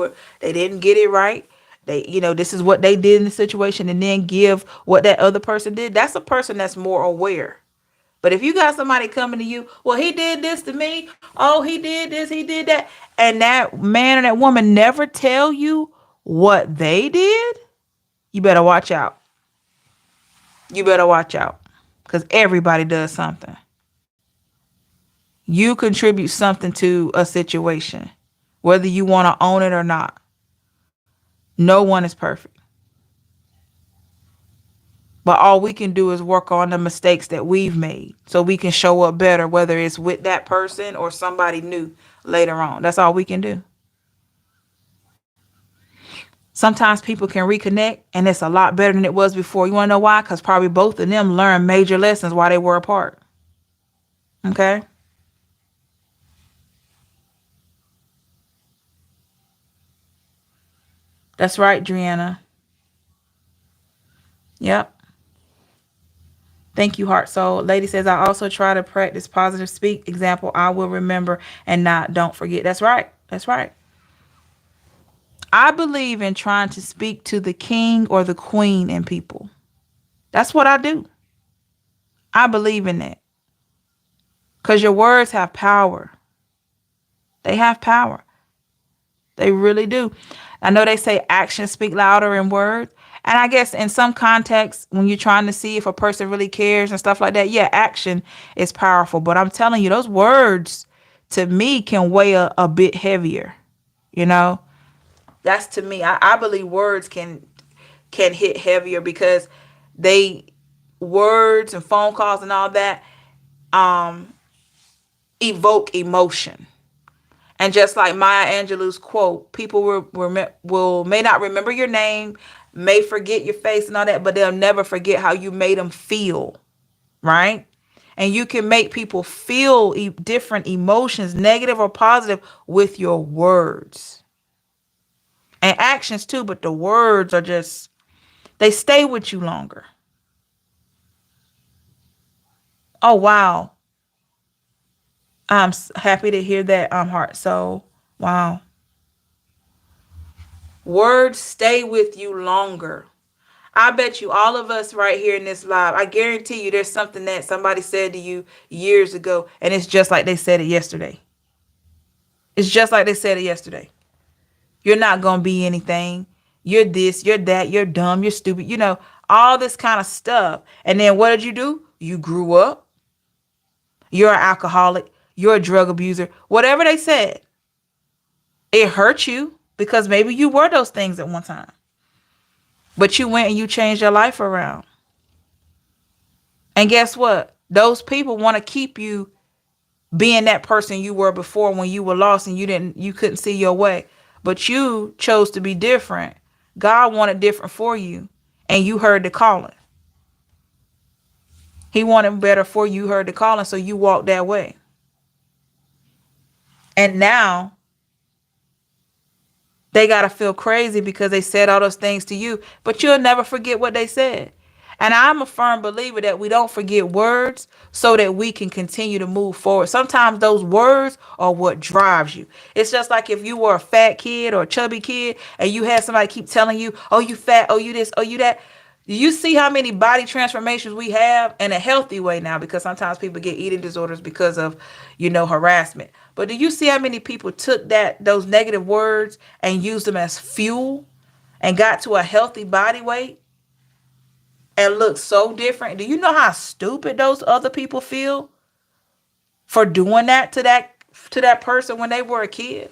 didn't get it right, this is what they did in the situation, and then give what that other person did, that's a person that's more aware. But if you got somebody coming to you, well, he did this to me. Oh, he did this, he did that. And that man or that woman never tell you what they did, you better watch out. You better watch out. Because everybody does something. You contribute something to a situation, whether you want to own it or not. No one is perfect. But all we can do is work on the mistakes that we've made so we can show up better, whether it's with that person or somebody new later on. That's all we can do. Sometimes people can reconnect and it's a lot better than it was before. You want to know why? Because probably both of them learned major lessons while they were apart. Okay? That's right, Driana. Yep. Thank you, Heart Soul. Lady says, I also try to practice positive speak. Example, I will remember and not don't forget. That's right. That's right. I believe in trying to speak to the king or the queen in people. That's what I do. I believe in that. Because your words have power. They have power. They really do. I know they say actions speak louder than words. And I guess in some contexts, when you're trying to see if a person really cares and stuff like that, yeah, action is powerful. But I'm telling you, those words to me can weigh a bit heavier. You know, that's to me. I believe words can hit heavier because they words and phone calls and all that um evoke emotion. And just like Maya Angelou's quote, people will may not remember your name, may forget your face and all that, but they'll never forget how you made them feel, right? And you can make people feel different emotions, negative or positive, with your words and actions too. But the words are just, they stay with you longer. Oh, wow. I'm happy to hear that, Heart. So, wow. Words stay with you longer. I bet you all of us right here in this live, I guarantee you there's something that somebody said to you years ago, and it's just like they said it yesterday. It's just like they said it yesterday. You're not going to be anything. You're this, you're that, you're dumb, you're stupid, all this kind of stuff. And then what did you do? You grew up. You're an alcoholic. You're a drug abuser. Whatever they said, it hurt you because maybe you were those things at one time. But you went and you changed your life around. And guess what? Those people want to keep you being that person you were before when you were lost and you couldn't see your way. But you chose to be different. God wanted different for you. And you heard the calling. He wanted better for you, you heard the calling, so you walked that way. And now they got to feel crazy because they said all those things to you, but you'll never forget what they said. And I'm a firm believer that we don't forget words so that we can continue to move forward. Sometimes those words are what drives you. It's just like if you were a fat kid or a chubby kid and you had somebody keep telling you, oh, you fat, oh, you this, oh, you that. You see how many body transformations we have in a healthy way now, because sometimes people get eating disorders because of, harassment. But do you see how many people took those negative words and used them as fuel and got to a healthy body weight and look so different? Do you know how stupid those other people feel for doing that to that person when they were a kid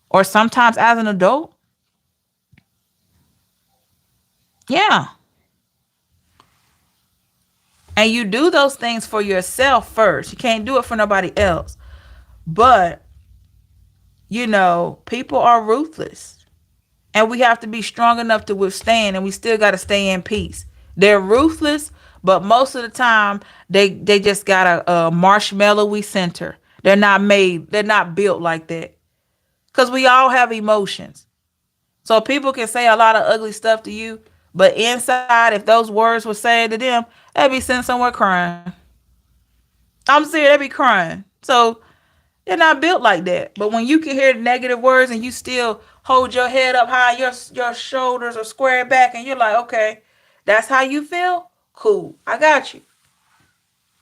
or sometimes as an adult? Yeah. And you do those things for yourself first. You can't do it for nobody else. But, people are ruthless. And we have to be strong enough to withstand, and we still got to stay in peace. They're ruthless, but most of the time they just got a marshmallowy center. They're not built like that. Because we all have emotions. So people can say a lot of ugly stuff to you, but inside, if those words were said to them, they'd be sitting somewhere crying. I'm serious, they'd be crying. So they're not built like that. But when you can hear negative words and you still hold your head up high, your shoulders are squared back, and you're like, okay, that's how you feel? Cool. I got you.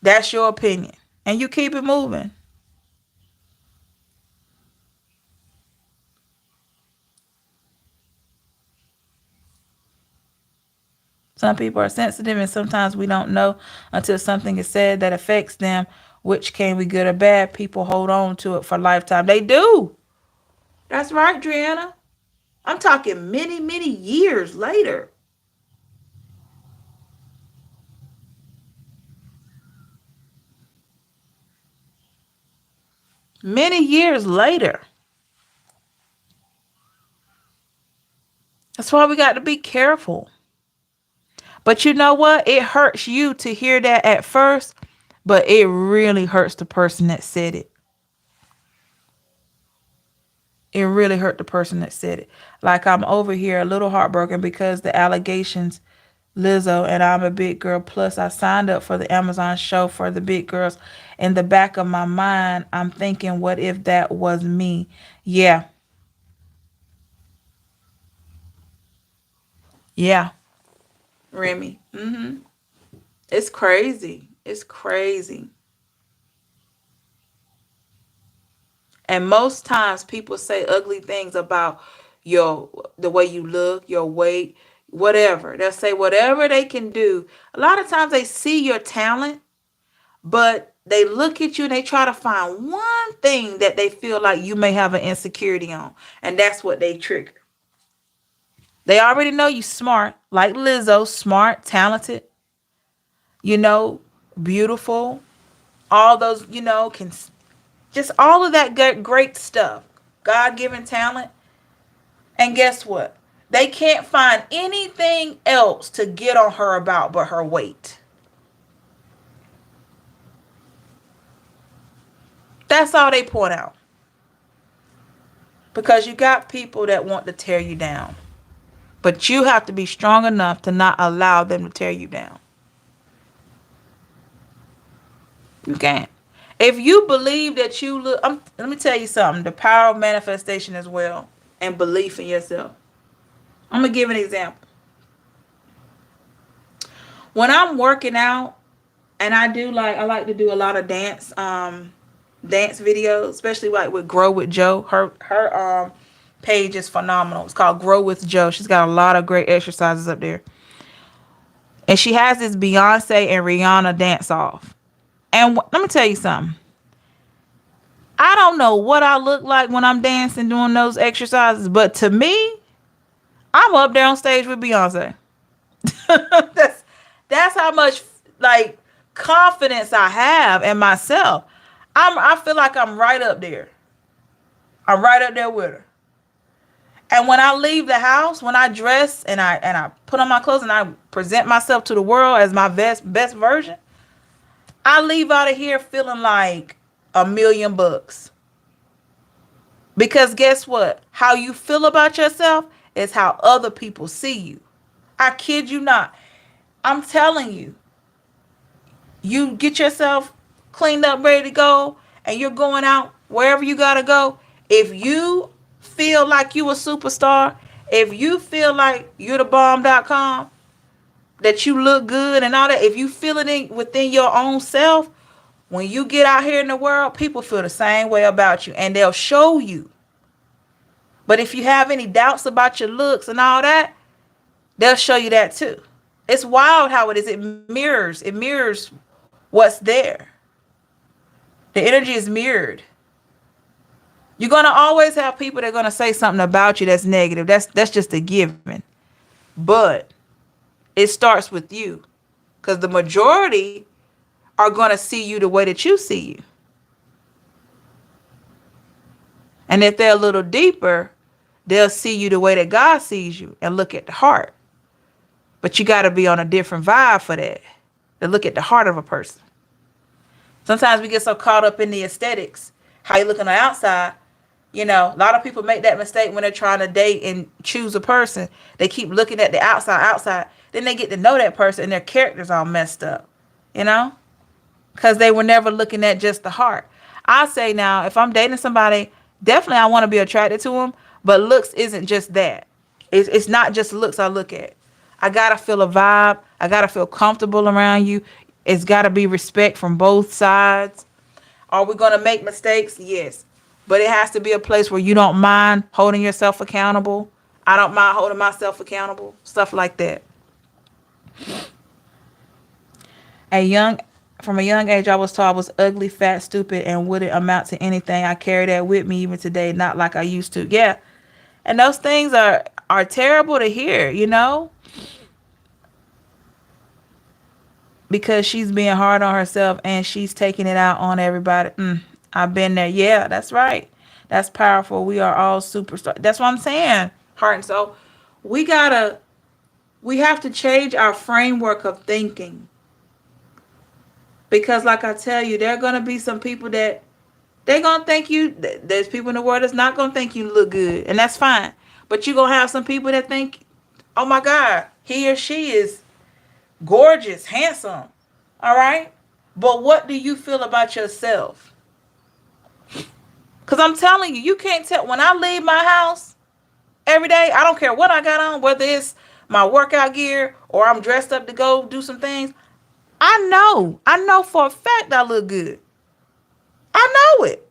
That's your opinion. And you keep it moving. Some people are sensitive, and sometimes we don't know until something is said that affects them, which can be good or bad. People hold on to it for a lifetime. They do. That's right, Driana. I'm talking many, many years later. Many years later. That's why we got to be careful. But you know what? It hurts you to hear that at first, but it really hurts the person that said it. It really hurt the person that said it. Like, I'm over here a little heartbroken because the allegations, Lizzo, and I'm a big girl. Plus, I signed up for the Amazon show for the big girls. In the back of my mind, I'm thinking, what if that was me? Yeah, yeah, Remy. It's crazy. It's crazy. And most times people say ugly things about your the way you look, your weight, whatever. They'll say whatever they can do. A lot of times they see your talent, but they look at you and they try to find one thing that they feel like you may have an insecurity on. And that's what they trigger. They already know you smart, like Lizzo, smart, talented, you know, beautiful, all those, can just all of that great stuff. God-given talent. And guess what? They can't find anything else to get on her about but her weight. That's all they point out. Because you got people that want to tear you down. But you have to be strong enough to not allow them to tear you down. You can't. If you believe that you look, let me tell you something. The power of manifestation as well, and belief in yourself. I'm going to give an example. When I'm working out, and I like to do a lot of dance videos, especially like with Grow with Joe. Her page is phenomenal. It's called Grow with Joe. She's got a lot of great exercises up there. And she has this Beyonce and Rihanna dance off. And let me tell you something. I don't know what I look like when I'm dancing doing those exercises, but to me, I'm up there on stage with Beyonce. that's that's how much like confidence I have in myself. I feel like I'm right up there. I'm right up there with her. And when I leave the house, when I dress and I put on my clothes and I present myself to the world as my best version, I leave out of here feeling like $1,000,000. Because guess what? How you feel about yourself is how other people see you. I kid you not. I'm telling you, you get yourself cleaned up, ready to go, and you're going out wherever you gotta go. If you feel like you a superstar, if you feel like you're the bomb.com, that you look good and all that, if you feel it within your own self, when you get out here in the world, people feel the same way about you and they'll show you. But if you have any doubts about your looks and all that, they'll show you that too. It's wild how it is. It mirrors what's there. The energy is mirrored. You're gonna always have people that are gonna say something about you that's negative. That's just a given. But it starts with you. Because the majority are gonna see you the way that you see you. And if they're a little deeper, they'll see you the way that God sees you and look at the heart. But you got to be on a different vibe for that. To look at the heart of a person. Sometimes we get so caught up in the aesthetics, how you look on the outside. A lot of people make that mistake when they're trying to date and choose a person. They keep looking at the outside. Then they get to know that person and their character's all messed up. You know? Because they were never looking at just the heart. I say now, if I'm dating somebody, definitely I want to be attracted to them. But looks isn't just that. It's not just looks I look at. I got to feel a vibe. I got to feel comfortable around you. It's got to be respect from both sides. Are we going to make mistakes? Yes. But it has to be a place where you don't mind holding yourself accountable. I don't mind holding myself accountable. Stuff like that. A young From a young age, I was told I was ugly, fat, stupid, and wouldn't amount to anything. I carry that with me even today, not like I used to. Yeah. And those things are terrible to hear, because she's being hard on herself and she's taking it out on everybody. I've been there. Yeah, that's right. That's powerful. We are all superstars. That's what I'm saying, heart and soul. We have to change our framework of thinking. Because like I tell you, there are going to be some people that They're going to think you, there's people in the world that's not going to think you look good, and that's fine. But you're going to have some people that think, oh my God, he or she is gorgeous, handsome. All right? But what do you feel about yourself? Because I'm telling you, you can't tell. When I leave my house every day, I don't care what I got on, whether it's my workout gear or I'm dressed up to go do some things. I know for a fact I look good. I know it.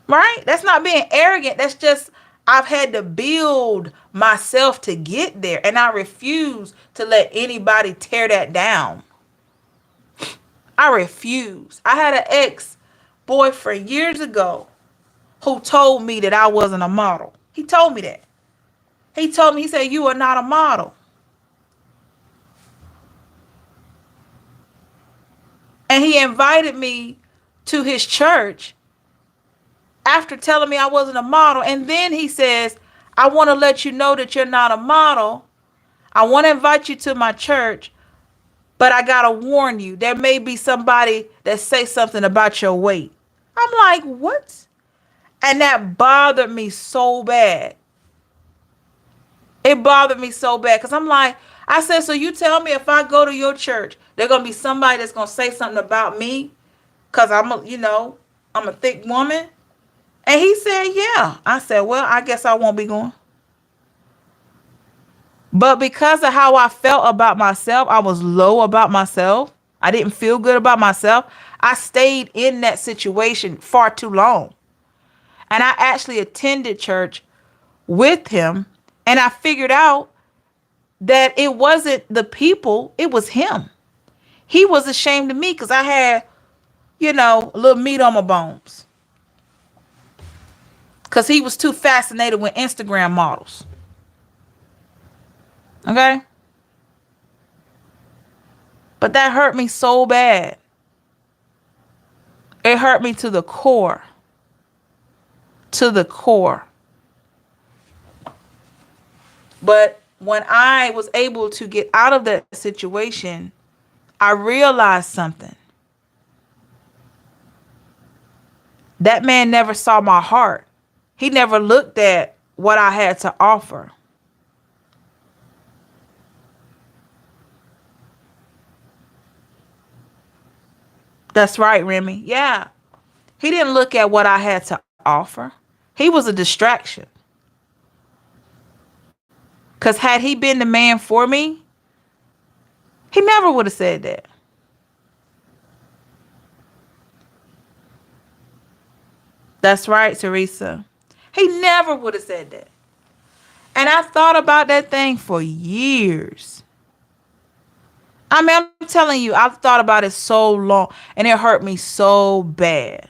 Right? That's not being arrogant. That's just, I've had to build myself to get there. And I refuse to let anybody tear that down. I refuse. I had an ex boyfriend years ago who told me that I wasn't a model. He told me that. He told me, he said, you are not a model. And he invited me to his church after telling me I wasn't a model. And then he says, I want to let you know that you're not a model. I want to invite you to my church, but I got to warn you, there may be somebody that say something about your weight. I'm like, what? And that bothered me so bad. It bothered me so bad because I'm like, I said, so you tell me if I go to your church, there's going to be somebody that's going to say something about me because I'm a thick woman. And he said, yeah. I said, well, I guess I won't be going. But because of how I felt about myself, I was low about myself. I didn't feel good about myself. I stayed in that situation far too long. And I actually attended church with him. And I figured out that it wasn't the people, it was him. He was ashamed of me because I had, a little meat on my bones. Because he was too fascinated with Instagram models. Okay? But that hurt me so bad. It hurt me to the core. To the core. But when I was able to get out of that situation, I realized something. That man never saw my heart. He never looked at what I had to offer. That's right, Remy. Yeah. He didn't look at what I had to offer. He was a distraction. Because had he been the man for me, he never would have said that. That's right, Teresa. He never would have said that. And I thought about that thing for years. I mean, I'm telling you, I've thought about it so long and it hurt me so bad.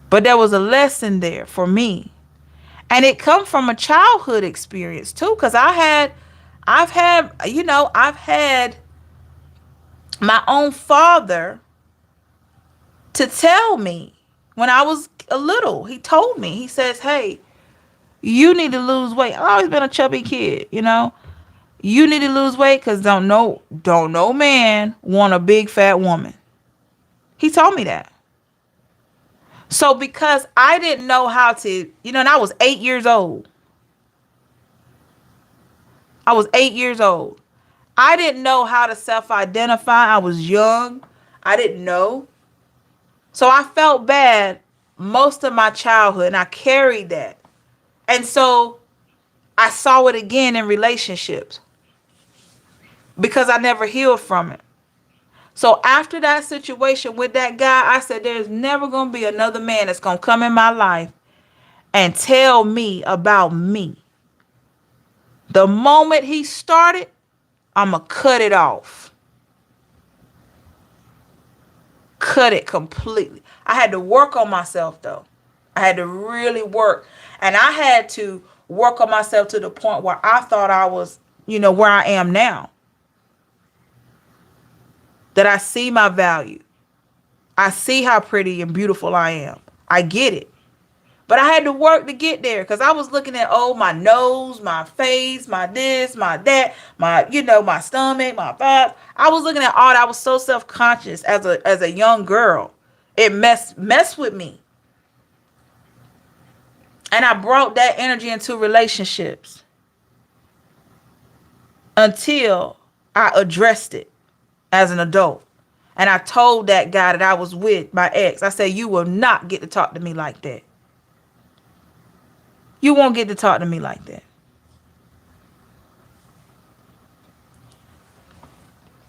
But there was a lesson there for me. And it come from a childhood experience too. Because I've had my own father to tell me when I was a little. He told me, he says, hey, you need to lose weight. I've always been a chubby kid. You need to lose weight because don't no man want a big fat woman. He told me that. So because I didn't know how to, and I was 8 years old. I was 8 years old. I didn't know how to self-identify. I was young. I didn't know. So I felt bad most of my childhood and I carried that. And so I saw it again in relationships because I never healed from it. So after that situation with that guy, I said, there's never going to be another man that's going to come in my life and tell me about me. The moment he started, I'm going to cut it off. Cut it completely. I had to work on myself, though. I had to really work. And I had to work on myself to the point where I thought I was, where I am now. That I see my value. I see how pretty and beautiful I am. I get it. But I had to work to get there because I was looking at, oh, my nose, my face, my this, my that, my, my stomach, my back. I was looking at all that. I was so self-conscious as a young girl. It messed with me. And I brought that energy into relationships until I addressed it as an adult. And I told that guy that I was with, my ex, I said, you will not get to talk to me like that. You won't get to talk to me like that.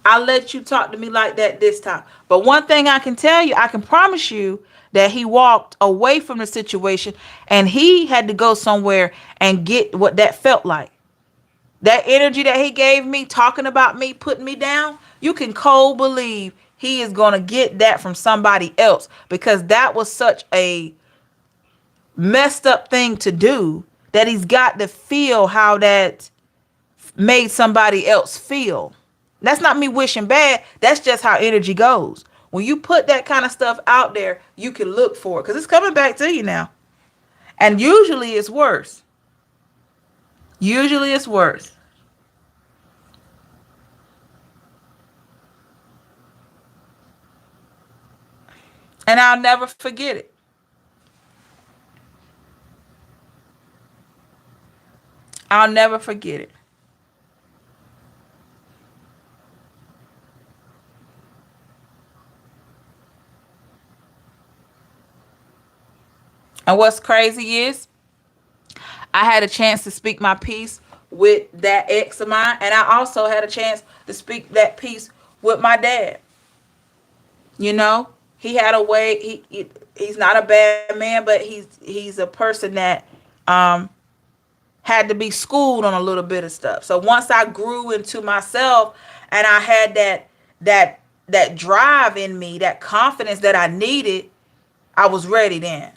I'll let you talk to me like that this time. But one thing I can tell you, I can promise you that he walked away from the situation and he had to go somewhere and get what that felt like. That energy that he gave me, talking about me, putting me down, you can cold believe he is going to get that from somebody else, because that was such a messed up thing to do that he's got to feel how that made somebody else feel. That's not me wishing bad. That's just how energy goes. When you put that kind of stuff out there, you can look for it because it's coming back to you now. And usually it's worse. Usually it's worse. And I'll never forget it. I'll never forget it. And what's crazy is I had a chance to speak my piece with that ex of mine. And I also had a chance to speak that piece with my dad. You know, he had a way. He's not a bad man, but he's a person that um had to be schooled on a little bit of stuff. So once I grew into myself and I had that drive in me, that confidence that I needed, I was ready then.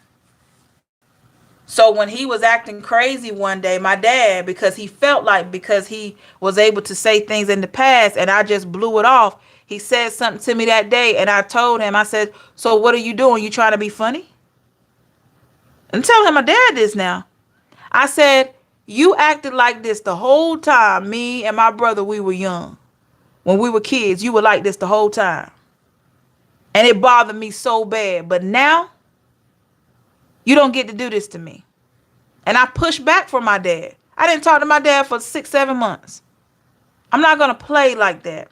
So when he was acting crazy one day, my dad, because he felt like, because he was able to say things in the past and I just blew it off, he said something to me that day and I told him, I said, so what are you doing? You trying to be funny? And tell him my dad this now. I said, you acted like this the whole time me and my brother, we were young. When we were kids, you were like this the whole time. And it bothered me so bad. But now, you don't get to do this to me. And I pushed back for my dad. I didn't talk to my dad for 6, 7 months. I'm not going to play like that.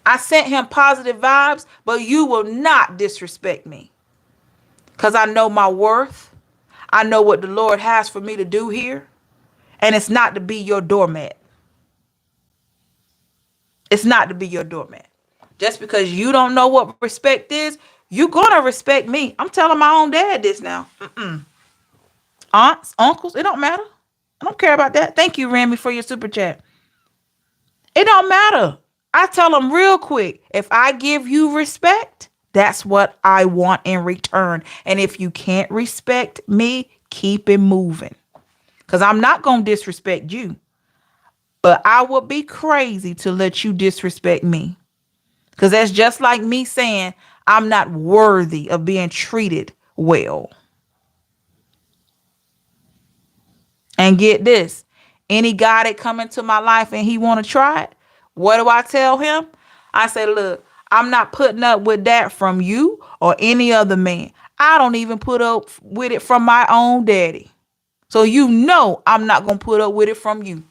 I sent him positive vibes, but you will not disrespect me. Because I know my worth. I know what the Lord has for me to do here. And it's not to be your doormat. It's not to be your doormat. Just because you don't know what respect is, you're going to respect me. I'm telling my own dad this now. Aunts, uncles, it don't matter. I don't care about that. Thank you, Remy, for your super chat. It don't matter. I tell them real quick, if I give you respect, that's what I want in return. And if you can't respect me, keep it moving. Because I'm not going to disrespect you. But I would be crazy to let you disrespect me. Because that's just like me saying I'm not worthy of being treated well. And get this, any guy that come into my life and he want to try it, what do I tell him? I say, look, I'm not putting up with that from you or any other man. I don't even put up with it from my own daddy. So you know I'm not going to put up with it from you.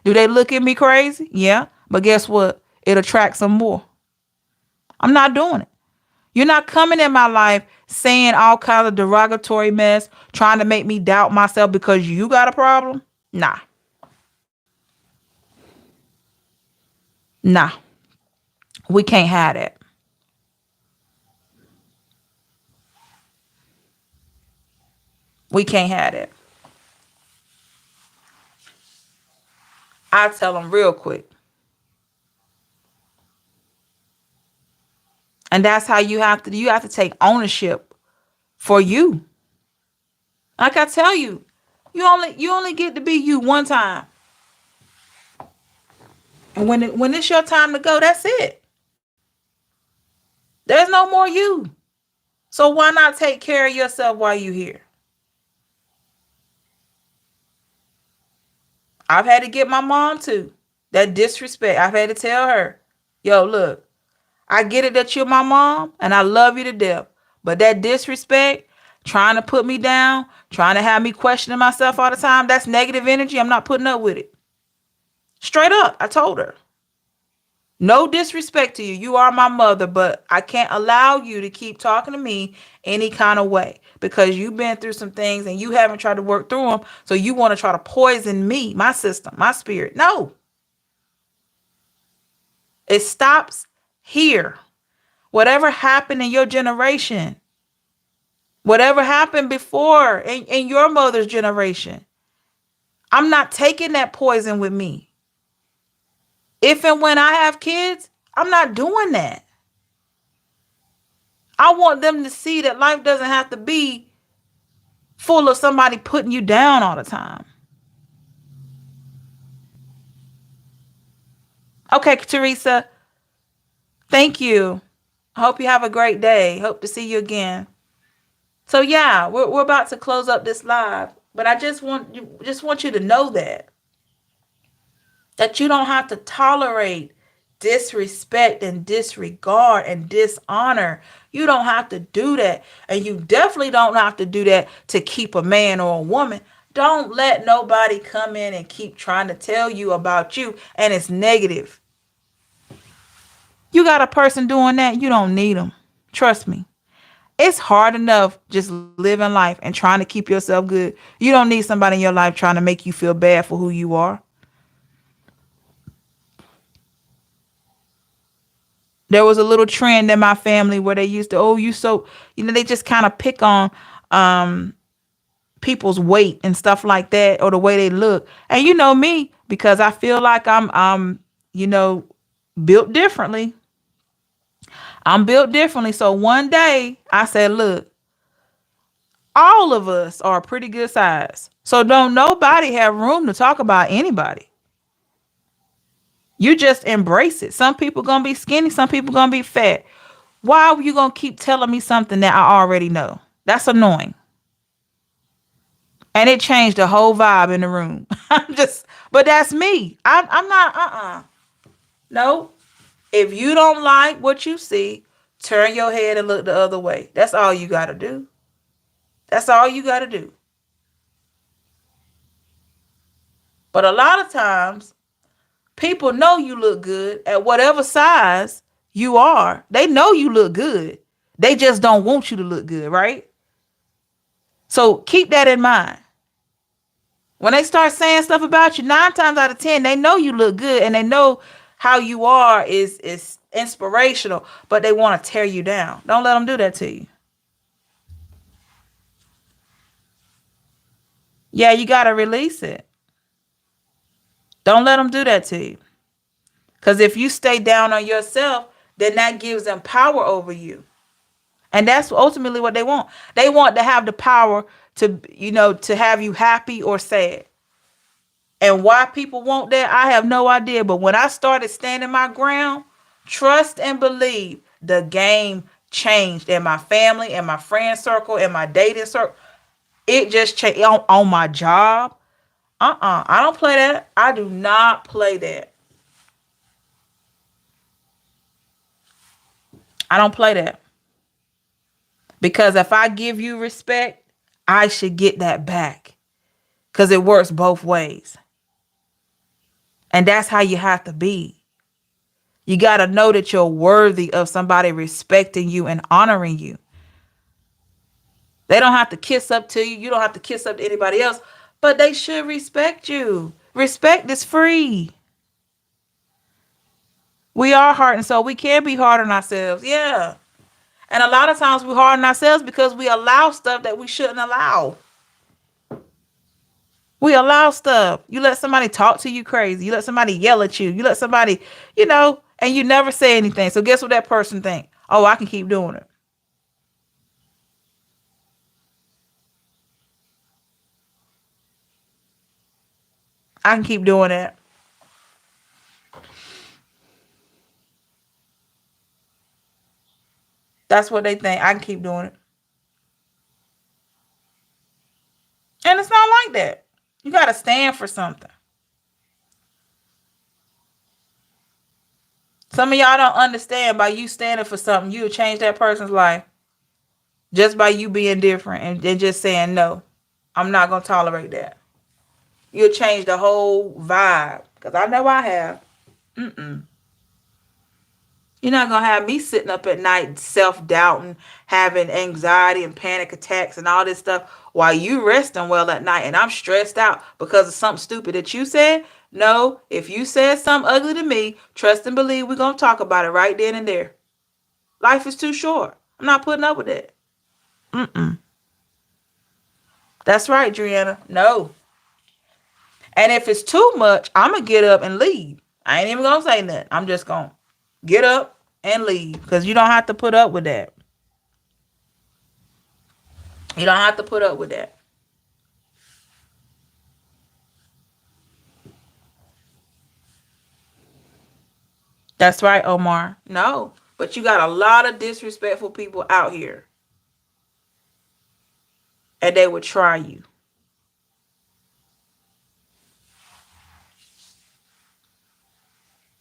Do they look at me crazy? Yeah. But guess what? It attracts some more. I'm not doing it. You're not coming in my life saying all kinds of derogatory mess, trying to make me doubt myself because you got a problem. Nah. Nah. We can't have that. We can't have that. I tell them real quick. And that's how you have to take ownership for you. Like I tell you, you only get to be you one time. And when it's your time to go, that's it. There's no more you. So why not take care of yourself while you're here? I've had to get my mom too. That disrespect. I've had to tell her, yo, look, I get it that you're my mom and I love you to death. But that disrespect, trying to put me down, trying to have me questioning myself all the time, that's negative energy. I'm not putting up with it. Straight up, I told her. No disrespect to you. You are my mother, but I can't allow you to keep talking to me any kind of way because you've been through some things and you haven't tried to work through them. So you want to try to poison me, my system, my spirit. No, it stops here. Whatever happened in your generation, whatever happened before in your mother's generation, I'm not taking that poison with me. If and when I have kids, I'm not doing that. I want them to see that life doesn't have to be full of somebody putting you down all the time. Okay, Teresa, thank you. I hope you have a great day. Hope to see you again. So yeah, we're about to close up this live, but I just want you to know that you don't have to tolerate disrespect and disregard and dishonor. You don't have to do that. And you definitely don't have to do that to keep a man or a woman. Don't let nobody come in and keep trying to tell you about you and it's negative. You got a person doing that, you don't need them. Trust me. It's hard enough just living life and trying to keep yourself good. You don't need somebody in your life trying to make you feel bad for who you are. There was a little trend in my family where they used to, oh, you so, they just kind of pick on um people's weight and stuff like that or the way they look. And you know me, because I feel like I'm you know, built differently. I'm built differently. So one day I said, look, all of us are a pretty good size. So don't nobody have room to talk about anybody. You just embrace it. Some people gonna be skinny, some people gonna be fat. Why are you gonna keep telling me something that I already know? That's annoying. And it changed the whole vibe in the room. But that's me. I'm not, no. If you don't like what you see, turn your head and look the other way. That's all you gotta do. That's all you gotta do. But a lot of times, people know you look good at whatever size you are. They know you look good. They just don't want you to look good, right? So keep that in mind. When they start saying stuff about you, 9 times out of 10, they know you look good and they know how you are is inspirational, but they want to tear you down. Don't let them do that to you. Yeah, you got to release it. Don't let them do that to you. Because if you stay down on yourself, then that gives them power over you. And that's ultimately what they want. They want to have the power to have you happy or sad. And why people want that, I have no idea. But when I started standing my ground, trust and believe, the game changed in my family, in my friend circle, in my dating circle. It just changed on my job. I don't play that. I do not play that. I don't play that. Because if I give you respect, I should get that back. Because it works both ways. And that's how you have to be. You got to know that you're worthy of somebody respecting you and honoring you. They don't have to kiss up to you. You don't have to kiss up to anybody else. But they should respect you. Respect is free. We are hard, and so we can be hard on ourselves. Yeah. And a lot of times we're hard on ourselves because we allow stuff that we shouldn't allow. We allow stuff. You let somebody talk to you crazy. You let somebody yell at you. You let somebody, and you never say anything. So guess what that person think? Oh, I can keep doing it. I can keep doing it. That's what they think. I can keep doing it. And it's not like that. You got to stand for something. Some of y'all don't understand, by you standing for something, you'll change that person's life just by you being different and just saying, no, I'm not going to tolerate that. You'll change the whole vibe. Because I know I have. Mm-mm. You're not going to have me sitting up at night self-doubting, having anxiety and panic attacks and all this stuff while you resting well at night and I'm stressed out because of something stupid that you said. No, if you said something ugly to me, trust and believe we're going to talk about it right then and there. Life is too short. I'm not putting up with it. Mm-mm. That's right, Driana. No. And if it's too much, I'm going to get up and leave. I ain't even going to say nothing. I'm just going to get up and leave because you don't have to put up with that. You don't have to put up with that. That's right, Omar. No, but you got a lot of disrespectful people out here, and they would try you.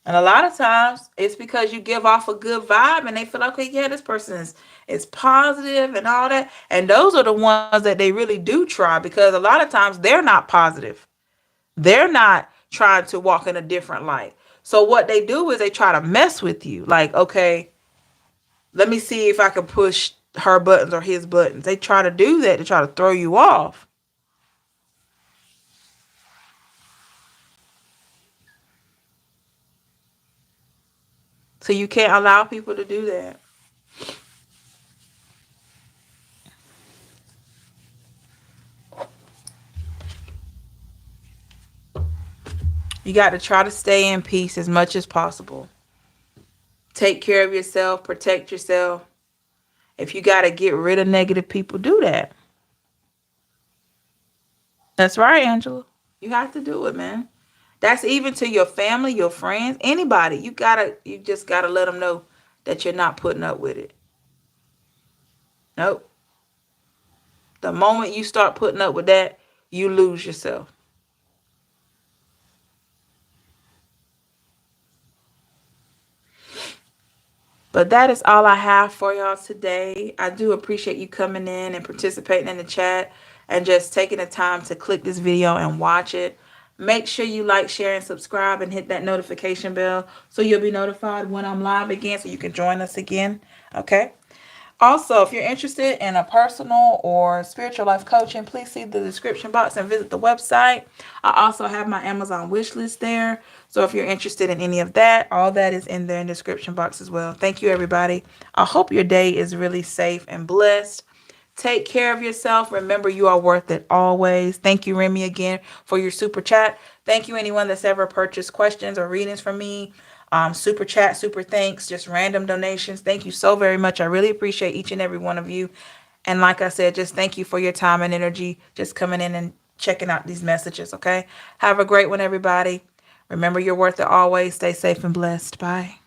And a lot of times, it's because you give off a good vibe, and they feel like, okay, yeah, this person is positive and all that. And those are the ones that they really do try because a lot of times they're not positive. They're not trying to walk in a different light. So what they do is they try to mess with you. Like, okay, let me see if I can push her buttons or his buttons. They try to do that to try to throw you off. So you can't allow people to do that. You got to try to stay in peace as much as possible. Take care of yourself, protect yourself. If you got to get rid of negative people, do that. That's right, Angela. You have to do it, man. That's even to your family, your friends, anybody. You just gotta let them know that you're not putting up with it. Nope. The moment you start putting up with that, you lose yourself. But that is all I have for y'all today. I do appreciate you coming in and participating in the chat and just taking the time to click this video and watch it. Make sure you like, share, and subscribe and hit that notification bell so you'll be notified when I'm live again so you can join us again. Okay? Also, if you're interested in a personal or spiritual life coaching, please see the description box and visit the website. I also have my Amazon wish list there. So if you're interested in any of that, all that is in there in the description box as well. Thank you, everybody. I hope your day is really safe and blessed. Take care of yourself. Remember, you are worth it always. Thank you, Remy, again for your super chat. Thank you, anyone that's ever purchased questions or readings from me. Super chat, super thanks, just random donations. Thank you so very much. I really appreciate each and every one of you. And like I said, just thank you for your time and energy, just coming in and checking out these messages. Okay. Have a great one, everybody. Remember, you're worth it always. Stay safe and blessed. Bye.